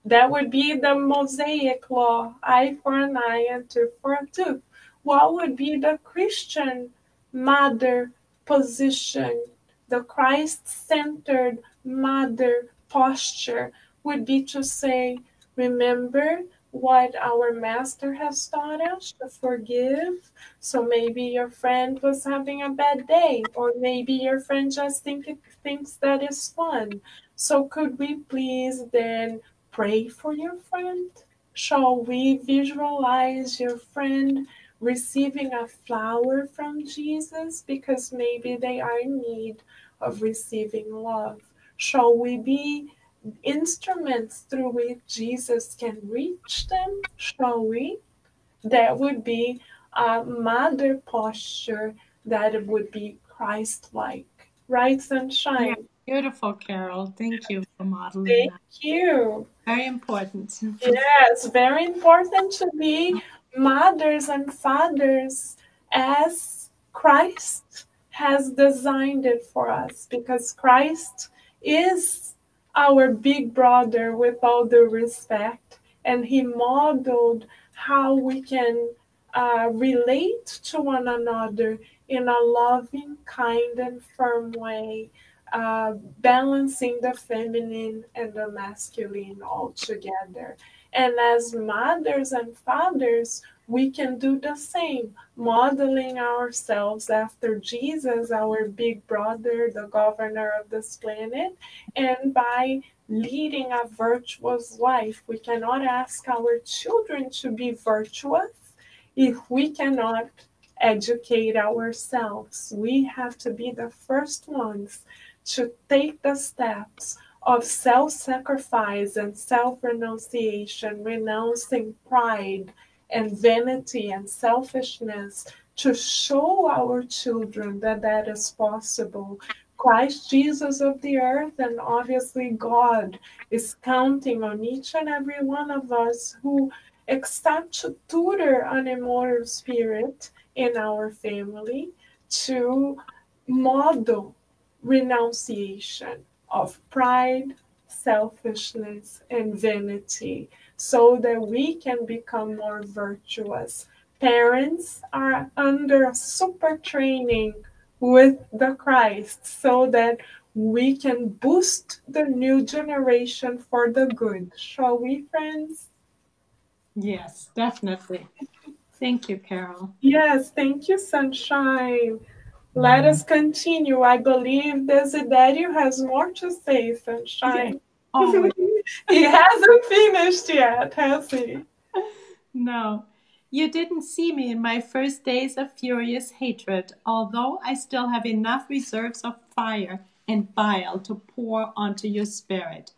That would be the Mosaic law, eye for an eye and tooth for a tooth. What would be the Christian mother position? The Christ-centered mother posture would be to say, remember what our master has taught us, to forgive. So maybe your friend was having a bad day, or maybe your friend just thinks that is fun. So could we please then pray for your friend? Shall we visualize your friend receiving a flower from Jesus because maybe they are in need of receiving love? Shall we be instruments through which Jesus can reach them? Shall we? That would be a mother posture that would be Christ-like. Right, Yeah, sunshine? beautiful, Carol. Thank you for modeling Thank that. you. Very important. Yes, very important to be mothers and fathers as Christ has designed it for us, because Christ is our big brother with all due respect, and he modeled how we can relate to one another in a loving, kind, and firm way, balancing the feminine and the masculine all together. And as mothers and fathers, we can do the same, modeling ourselves after Jesus, our big brother, the governor of this planet, and by leading a virtuous life. We cannot ask our children to be virtuous if we cannot educate ourselves. We have to be the first ones to take the steps of self sacrifice and self renunciation, renouncing pride and vanity and selfishness, to show our children that that is possible. Christ Jesus of the earth, and obviously God is counting on each and every one of us who accept to tutor an immortal spirit in our family to model renunciation of pride, selfishness, and vanity so that we can become more virtuous. Parents are under super training with the Christ so that we can boost the new generation for the good. Shall we, friends? Yes, definitely. Thank you, Carol. Yes, thank you, Sunshine. Let us continue. I believe Desiderio has more to say, Yes, Sunshine. always. He hasn't finished yet, has he? No, you didn't see me in my first days of furious hatred, although I still have enough reserves of fire and bile to pour onto your spirit.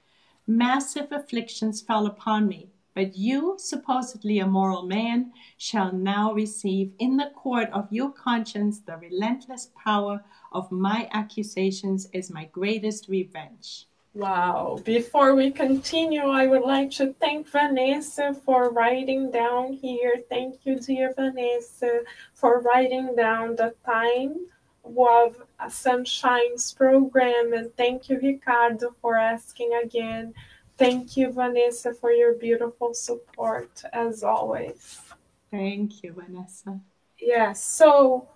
Massive afflictions fell upon me, but you, supposedly a moral man, shall now receive in the court of your conscience the relentless power of my accusations as my greatest revenge. Wow. Before we continue, I would like to thank Vanessa for writing down here. Thank you, dear Vanessa, for writing down the time of Sunshine's program. And thank you, Ricardo, for asking again. Thank you, Vanessa, for your beautiful support, as always. Thank you, Vanessa. Yes, so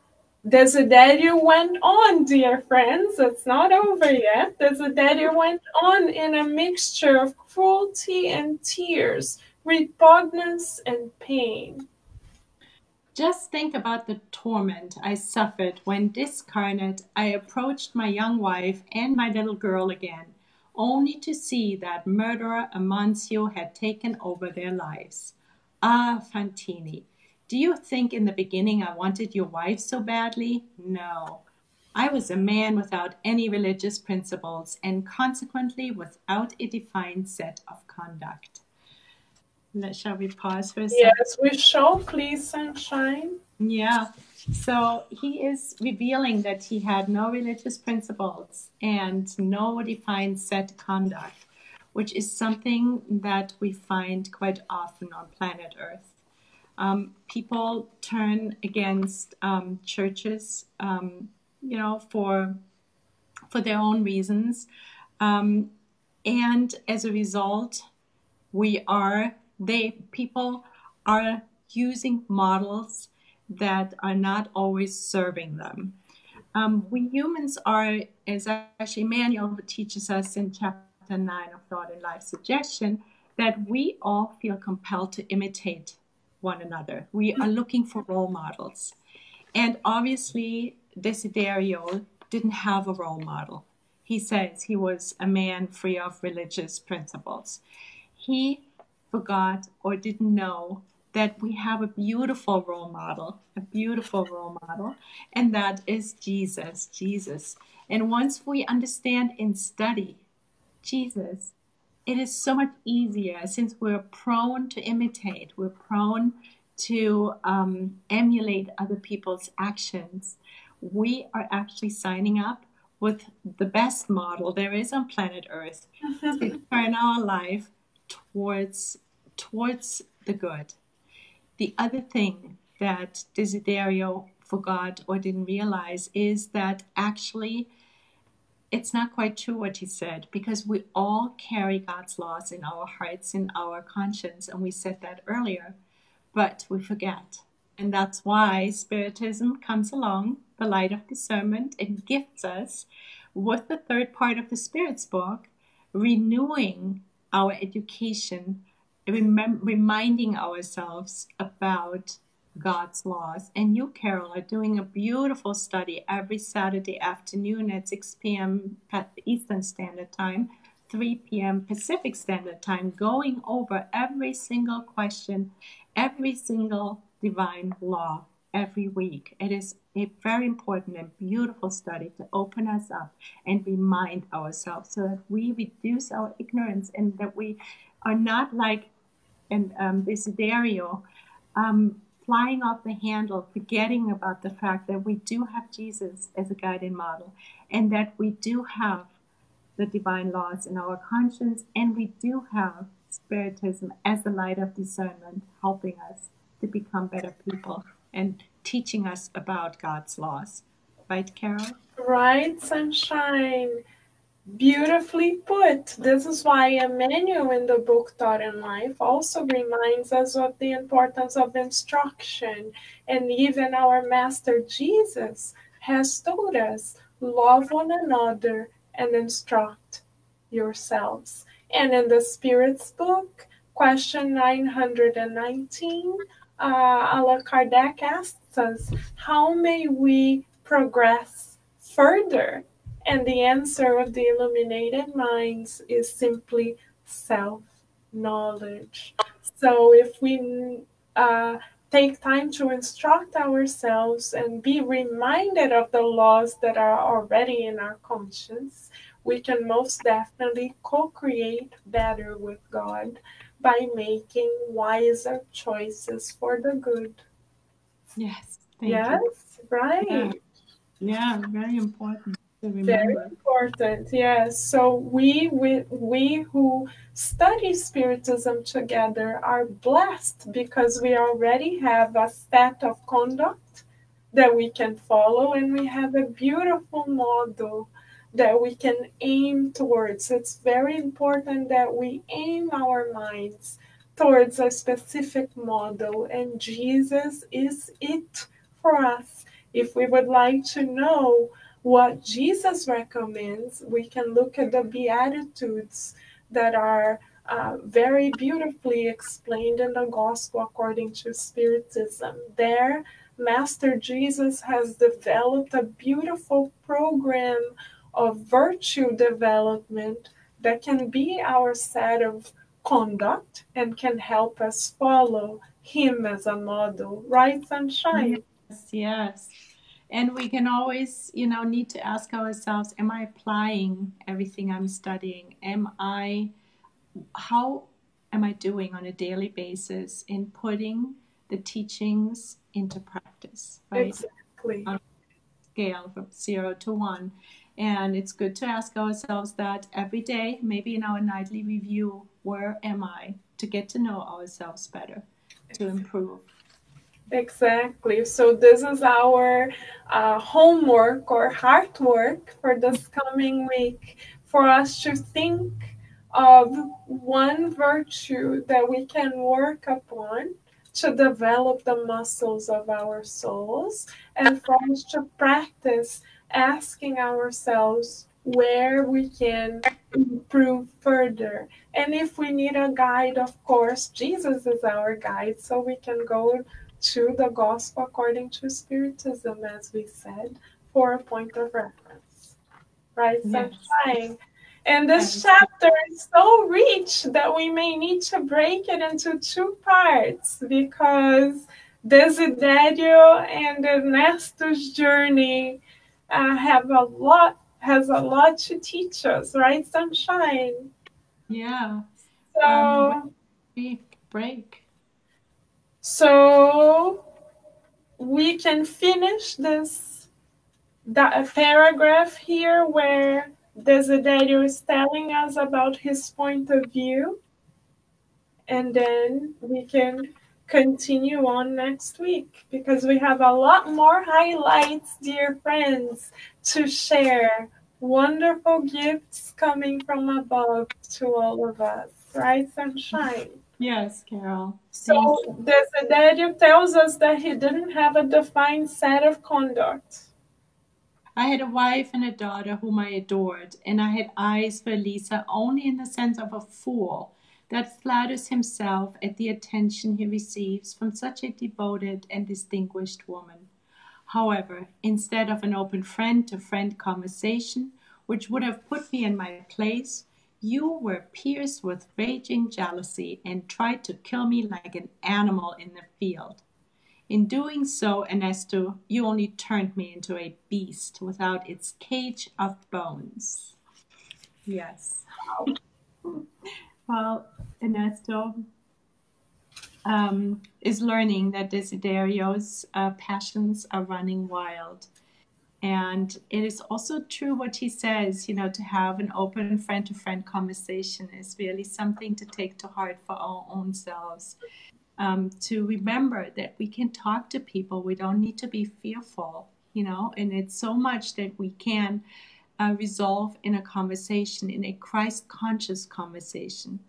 Desiderio went on, dear friends. It's not over yet. Desiderio went on in a mixture of cruelty and tears, repugnance and pain. Just think about the torment I suffered when discarnate I approached my young wife and my little girl again, only to see that murderer Amancio had taken over their lives. Ah, Fantini, do you think in the beginning I wanted your wife so badly? No. I was a man without any religious principles and consequently without a defined set of conduct. Shall we pause for a second? Yes, we shall, please, Sunshine. Yeah. So he is revealing that he had no religious principles and no defined set conduct, which is something that we find quite often on planet Earth. People turn against churches, for their own reasons, and as a result, people are using models that are not always serving them. We humans are, as actually Manuel teaches us in chapter 9 of Thought and Life Suggestion, that we all feel compelled to imitate one another. We are looking for role models. And obviously, Desiderio didn't have a role model. He says he was a man free of religious principles. He forgot or didn't know that we have a beautiful role model, and that is Jesus. And once we understand and study Jesus, it is so much easier since we're prone to imitate, we're prone to emulate other people's actions. We are actually signing up with the best model there is on planet Earth to turn our life towards the good. The other thing that Desiderio forgot or didn't realize is that actually it's not quite true what he said, because we all carry God's laws in our hearts, in our conscience, and we said that earlier, but we forget. And that's why Spiritism comes along, the light of discernment, and gifts us with the third part of the Spirit's book, renewing our education, reminding ourselves about God's laws. And you, Carol, are doing a beautiful study every Saturday afternoon at 6 p.m. Eastern Standard Time, 3 p.m. Pacific Standard Time, going over every single question, every single divine law every week. It is a very important and beautiful study to open us up and remind ourselves so that we reduce our ignorance and that we are not like Desiderio, flying off the handle, forgetting about the fact that we do have Jesus as a guide and model. and that we do have the divine laws in our conscience, and we do have Spiritism as the light of discernment, helping us to become better people and teaching us about God's laws. Right, Carol? Right, sunshine. Beautifully put. This is why Emmanuel in the book Taught in Life also reminds us of the importance of instruction. And even our Master Jesus has told us, love one another and instruct yourselves. And in the Spirit's book, question 919, Allan Kardec asks us, how may we progress further? And the answer of the illuminated minds is simply self knowledge. So if we take time to instruct ourselves and be reminded of the laws that are already in our conscience, we can most definitely co create better with God by making wiser choices for the good. Yes, thank you. Yes, right. Yeah, yeah, very important to Very remember. important, yes. So we who study Spiritism together are blessed because we already have a set of conduct that we can follow, and we have a beautiful model that we can aim towards. It's very important that we aim our minds towards a specific model, and Jesus is it for us. If we would like to know what Jesus recommends, we can look at the Beatitudes that are very beautifully explained in the Gospel according to Spiritism. There, Master Jesus has developed a beautiful program of virtue development that can be our set of conduct and can help us follow him as a model. Right, Sunshine? Yes, yes. And we can always, need to ask ourselves, am I applying everything I'm studying? How am I doing on a daily basis in putting the teachings into practice, right? Exactly. On a scale from 0 to 1. And it's good to ask ourselves that every day, maybe in our nightly review, where am I? To get to know ourselves better, to improve. Exactly. So this is our homework or heart work for this coming week, for us to think of one virtue that we can work upon to develop the muscles of our souls, and for us to practice asking ourselves where we can improve further. And if we need a guide, of course, Jesus is our guide, so we can go to the Gospel according to Spiritism, as we said, for a point of reference. Right, Yes, Sunshine? And this yes, chapter is so rich that we may need to break it into two parts because Desiderio and Ernesto's journey has a lot to teach us, right, Sunshine? yeah. When So, we break. so we can finish this a paragraph here where Desiderio is telling us about his point of view, and then we can continue on next week because we have a lot more highlights, dear friends, to share. Wonderful gifts coming from above to all of us, right, Sunshine? Yes, Carol. So Thank you. Desiderio tells us that he didn't have a defined set of conduct. I had a wife and a daughter whom I adored, and I had eyes for Lisa only in the sense of a fool that flatters himself at the attention he receives from such a devoted and distinguished woman. However, instead of an open friend to friend conversation, which would have put me in my place, you were pierced with raging jealousy and tried to kill me like an animal in the field. In doing so, Ernesto, you only turned me into a beast without its cage of bones. Yes. Well, Ernesto is learning that Desiderio's passions are running wild. And it is also true what he says, to have an open friend to friend conversation is really something to take to heart for our own selves. To remember that we can talk to people, we don't need to be fearful, and it's so much that we can resolve in a conversation, in a Christ conscious conversation,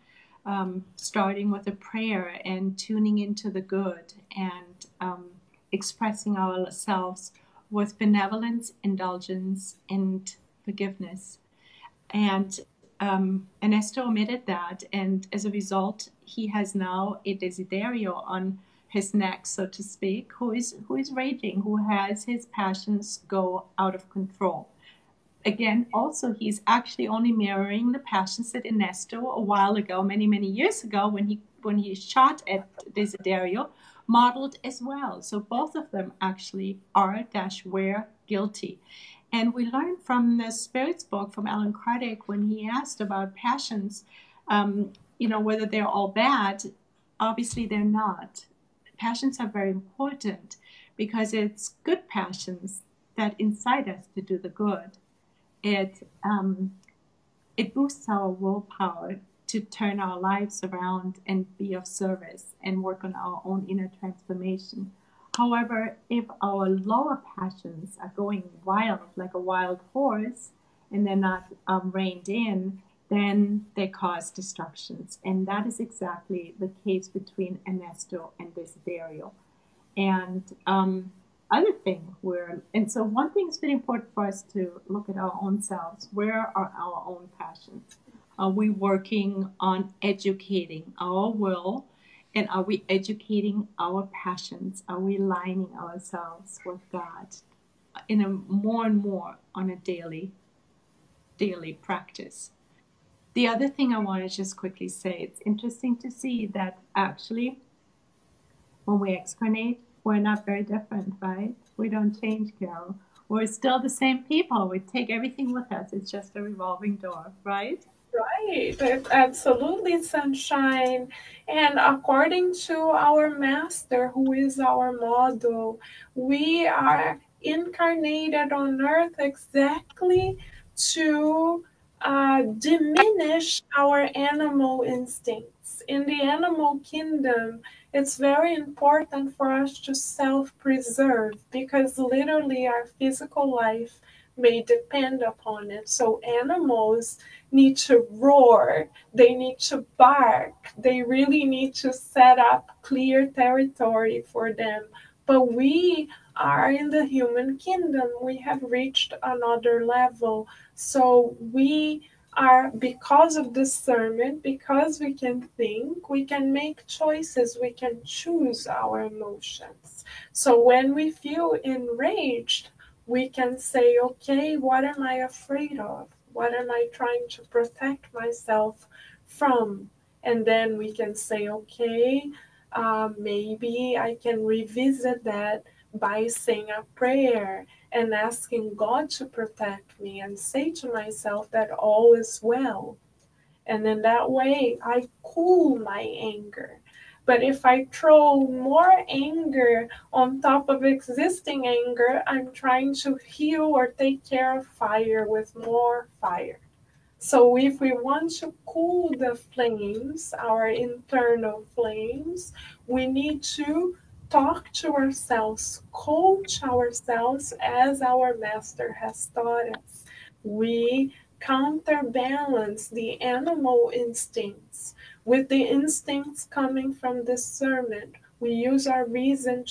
starting with a prayer and tuning into the good and expressing ourselves with benevolence, indulgence, and forgiveness. And Ernesto omitted that, and as a result, he has now a desiderio on his neck, so to speak, who is raging, who has his passions go out of control. Again, also, he's actually only mirroring the passions that Ernesto a while ago, many, many years ago, when he shot at Desiderio, modeled as well. So both of them actually were guilty. And we learned from the Spirit's book from Alan Kardec when he asked about passions, whether they're all bad. Obviously, they're not. Passions are very important because it's good passions that incite us to do the good. It boosts our willpower to turn our lives around and be of service and work on our own inner transformation. However, if our lower passions are going wild like a wild horse and they're not reined in, then they cause destructions. And that is exactly the case between Ernesto and Desiderio. And other thing so one thing is very important for us to look at our own selves. Where are our own passions? Are we working on educating our will? And are we educating our passions? Are we aligning ourselves with God in a more and more on a daily practice? The other thing I want to just quickly say, it's interesting to see that actually when we excarnate, we're not very different, right? We don't change, Carol. We're still the same people. We take everything with us. It's just a revolving door, right? Right, absolutely, sunshine. And according to our master, who is our model, we are incarnated on earth exactly to diminish our animal instincts. In the animal kingdom, it's very important for us to self preserve because literally our physical life may depend upon it. So, animals need to roar, they need to bark, they really need to set up clear territory for them. But we are in the human kingdom, we have reached another level. So we are, because of discernment, because we can think, we can make choices, we can choose our emotions. So when we feel enraged, we can say, okay, what am I afraid of? What am I trying to protect myself from? And then we can say, okay, maybe I can revisit that by saying a prayer and asking God to protect me and say to myself that all is well. And in that way, I cool my anger. But if I throw more anger on top of existing anger, I'm trying to heal or take care of fire with more fire. So if we want to cool the flames, our internal flames, we need to talk to ourselves, coach ourselves as our master has taught us. We counterbalance the animal instincts with the instincts coming from discernment. We use our reason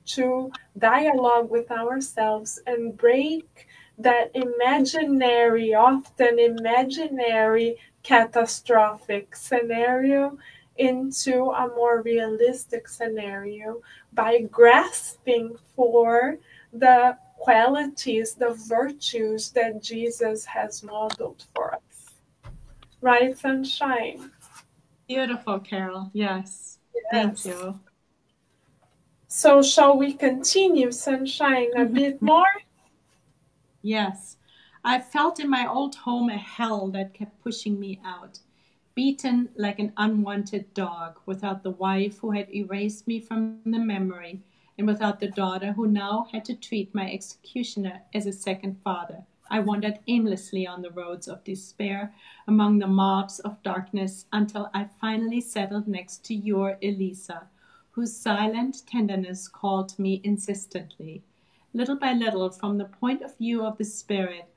to dialogue with ourselves and break that imaginary, often imaginary, catastrophic scenario into a more realistic scenario by grasping for the qualities, the virtues that Jesus has modeled for us. Right, sunshine? Beautiful, Carol. Yes. Thank Yes. you. So, shall we continue, sunshine, a bit more? Yes. I felt in my old home a hell that kept pushing me out, beaten like an unwanted dog, without the wife who had erased me from the memory and without the daughter who now had to treat my executioner as a second father. I wandered aimlessly on the roads of despair among the mobs of darkness until I finally settled next to your Elisa, whose silent tenderness called me insistently. Little by little, from the point of view of the spirit,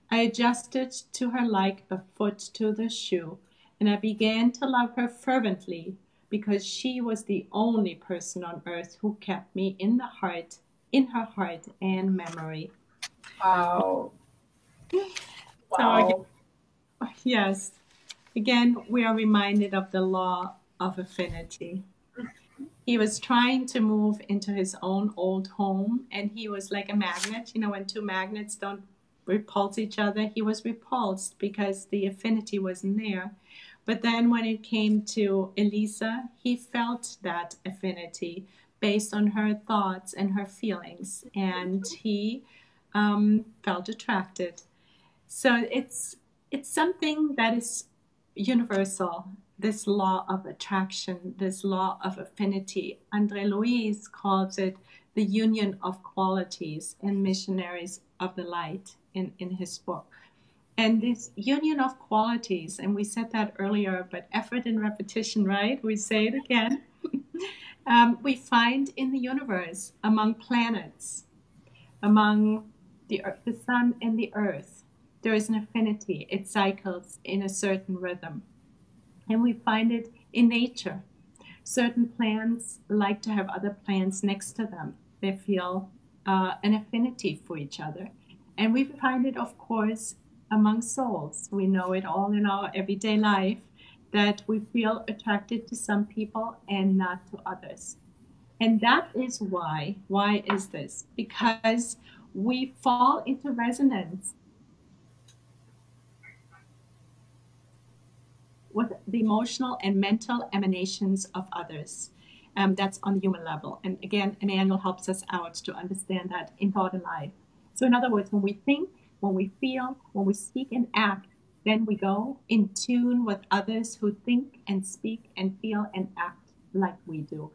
I adjusted to her like a foot to the shoe, and I began to love her fervently because she was the only person on earth who kept me in her heart and memory. Wow. So again, Wow. yes, again, we are reminded of the law of affinity. He was trying to move into his own old home, and he was like a magnet. You know, when two magnets don't repulse each other, he was repulsed because the affinity wasn't there. But then when it came to Elisa, he felt that affinity based on her thoughts and her feelings, and he felt attracted. So it's something that is universal. This law of attraction, this law of affinity. Andre Louis calls it the union of qualities in Missionaries of the Light in his book. And this union of qualities, and we said that earlier, but effort and repetition, right? We say it again. We find in the universe, among planets, among the sun and the earth, there is an affinity. It cycles in a certain rhythm. And we find it in nature. Certain plants like to have other plants next to them. They feel an affinity for each other. And we find it, of course, among souls. We know it all in our everyday life that we feel attracted to some people and not to others. And that is why. Why is this? Because we fall into resonance with the emotional and mental emanations of others. That's on the human level. And again, Emmanuel helps us out to understand that in thought and life. So, in other words, when we think, when we feel, when we speak and act, then we go in tune with others who think and speak and feel and act like we do.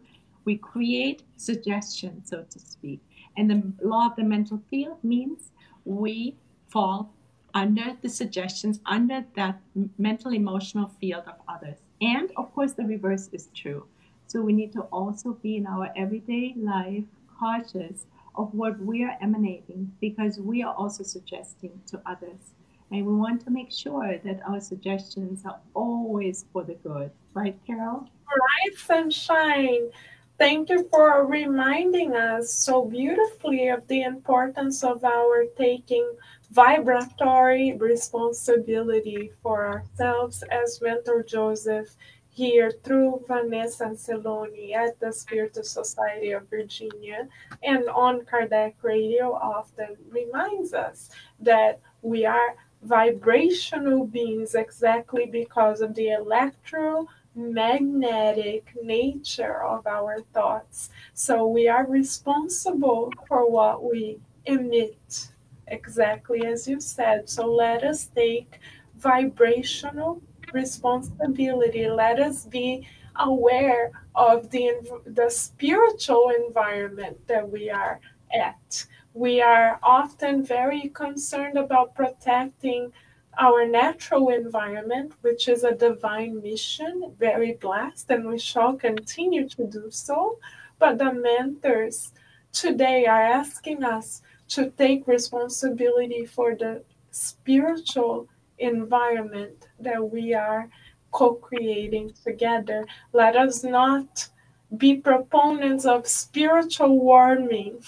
We create suggestion, so to speak. And the law of the mental field means we fall under the suggestions, under that mental emotional field of others. And of course, the reverse is true. So we need to also be in our everyday life cautious of what we are emanating because we are also suggesting to others. And we want to make sure that our suggestions are always for the good. Right, Carol? Right, Sunshine. Thank you for reminding us so beautifully of the importance of our taking vibratory responsibility for ourselves as Mentor Joseph here through Vanessa Anceloni at the Spiritus Society of Virginia and on Kardec Radio often reminds us that we are vibrational beings exactly because of the electromagnetic nature of our thoughts. So we are responsible for what we emit, exactly as you said. So let us take vibrational responsibility. Let us be aware of the spiritual environment that we are at. We are often very concerned about protecting our natural environment, which is a divine mission, very blessed, and we shall continue to do so. But the mentors today are asking us to take responsibility for the spiritual environment that we are co creating together. Let us not be proponents of spiritual warming,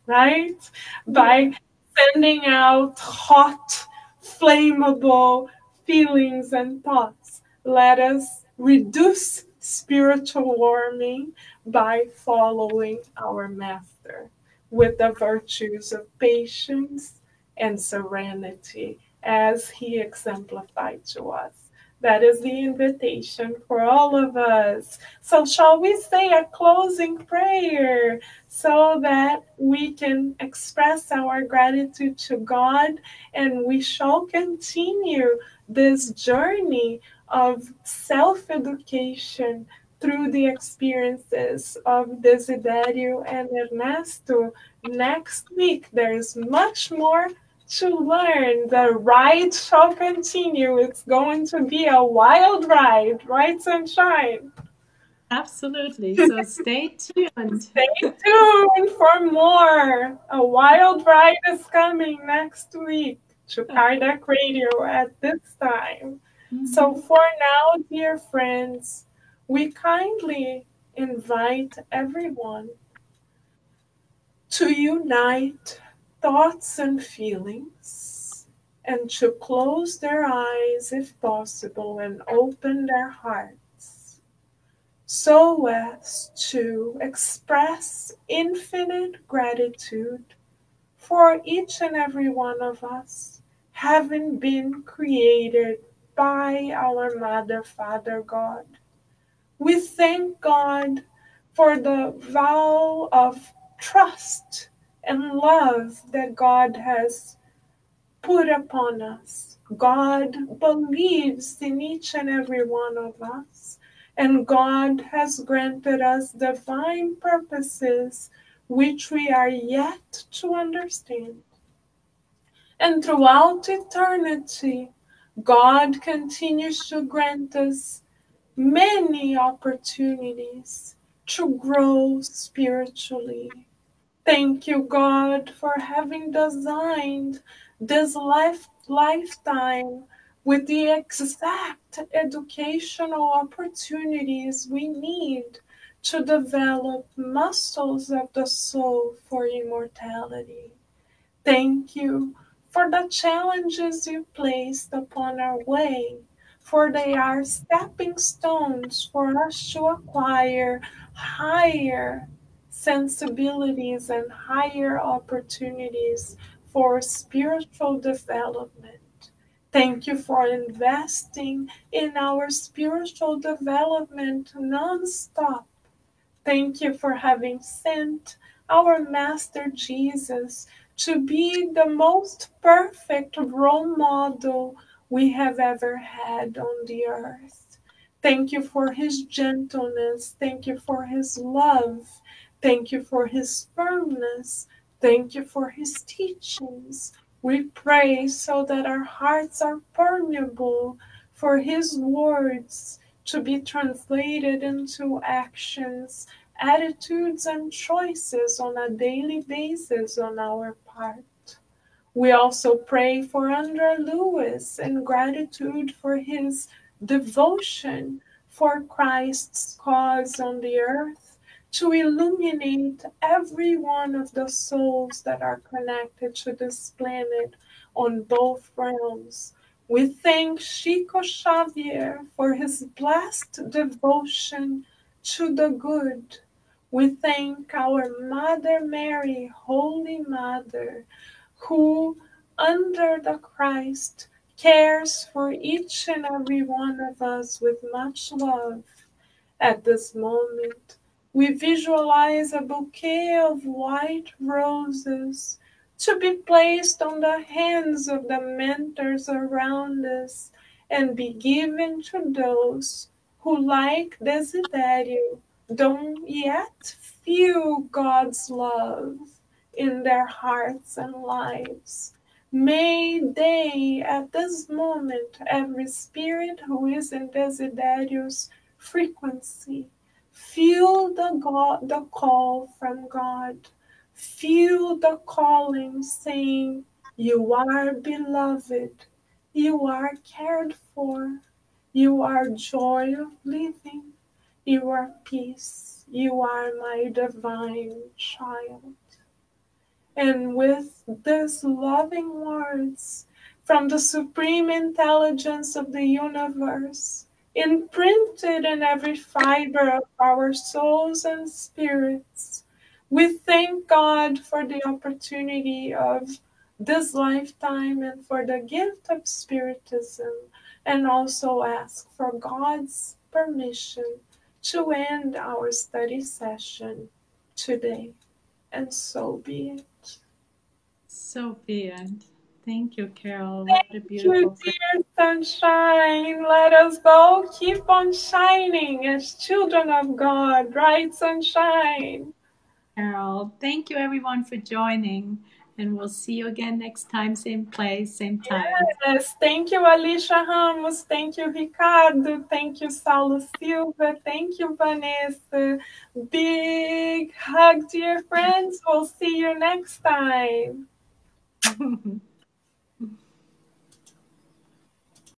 right? Yeah. By sending out hot, flammable feelings and thoughts. Let us reduce spiritual warming by following our Master with the virtues of patience and serenity as he exemplified to us. That is the invitation for all of us. So, shall we say a closing prayer so that we can express our gratitude to God and we shall continue this journey of self education through the experiences of Desiderio and Ernesto. Next week, there's much more to learn. The ride shall continue. It's going to be a wild ride, right, Sunshine? Absolutely. So stay tuned. Stay tuned for more. A wild ride is coming next week to Cardiac Radio at this time. So, Mhm. for now, dear friends, we kindly invite everyone to unite thoughts and feelings and to close their eyes if possible and open their hearts so as to express infinite gratitude for each and every one of us having been created by our Mother, Father God. We thank God for the vow of trust and love that God has put upon us. God believes in each and every one of us, and God has granted us divine purposes which we are yet to understand. And throughout eternity, God continues to grant us many opportunities to grow spiritually. Thank you, God, for having designed this lifetime with the exact educational opportunities we need to develop muscles of the soul for immortality. Thank you for the challenges you placed upon our way, for they are stepping stones for us to acquire higher sensibilities and higher opportunities for spiritual development. Thank you for investing in our spiritual development nonstop. Thank you for having sent our Master Jesus to be the most perfect role model we have ever had on the earth. Thank you for his gentleness. Thank you for his love. Thank you for his firmness. Thank you for his teachings. We pray so that our hearts are permeable for his words to be translated into actions, attitudes, and choices on a daily basis on our part. We also pray for Andrew Lewis in gratitude for his devotion for Christ's cause on the earth to illuminate every one of the souls that are connected to this planet on both realms. We thank Chico Xavier for his blessed devotion to the good. We thank our Mother Mary, Holy Mother, who, under the Christ, cares for each and every one of us with much love. At this moment, we visualize a bouquet of white roses to be placed on the hands of the mentors around us and be given to those who, like Desiderio, don't yet feel God's love in their hearts and lives. May they, at this moment, every spirit who is in Desiderio's frequency, feel the call from God. Feel the calling saying, you are beloved, you are cared for, you are joy of living, you are peace, you are my divine child. And with these loving words from the supreme intelligence of the universe, imprinted in every fiber of our souls and spirits, we thank God for the opportunity of this lifetime and for the gift of Spiritism, and also ask for God's permission to end our study session today. And so be it. So be it. Thank you, Carol. What a You beautiful prayer. dear sunshine, let us go keep on shining as children of God, right, sunshine? Carol. Thank you, everyone, for joining. And we'll see you again next time, same place, same time. Yes, thank you, Alicia Ramos. Thank you, Ricardo. Thank you, Saulo Silva. Thank you, Vanessa. Big hug, dear friends. We'll see you next time.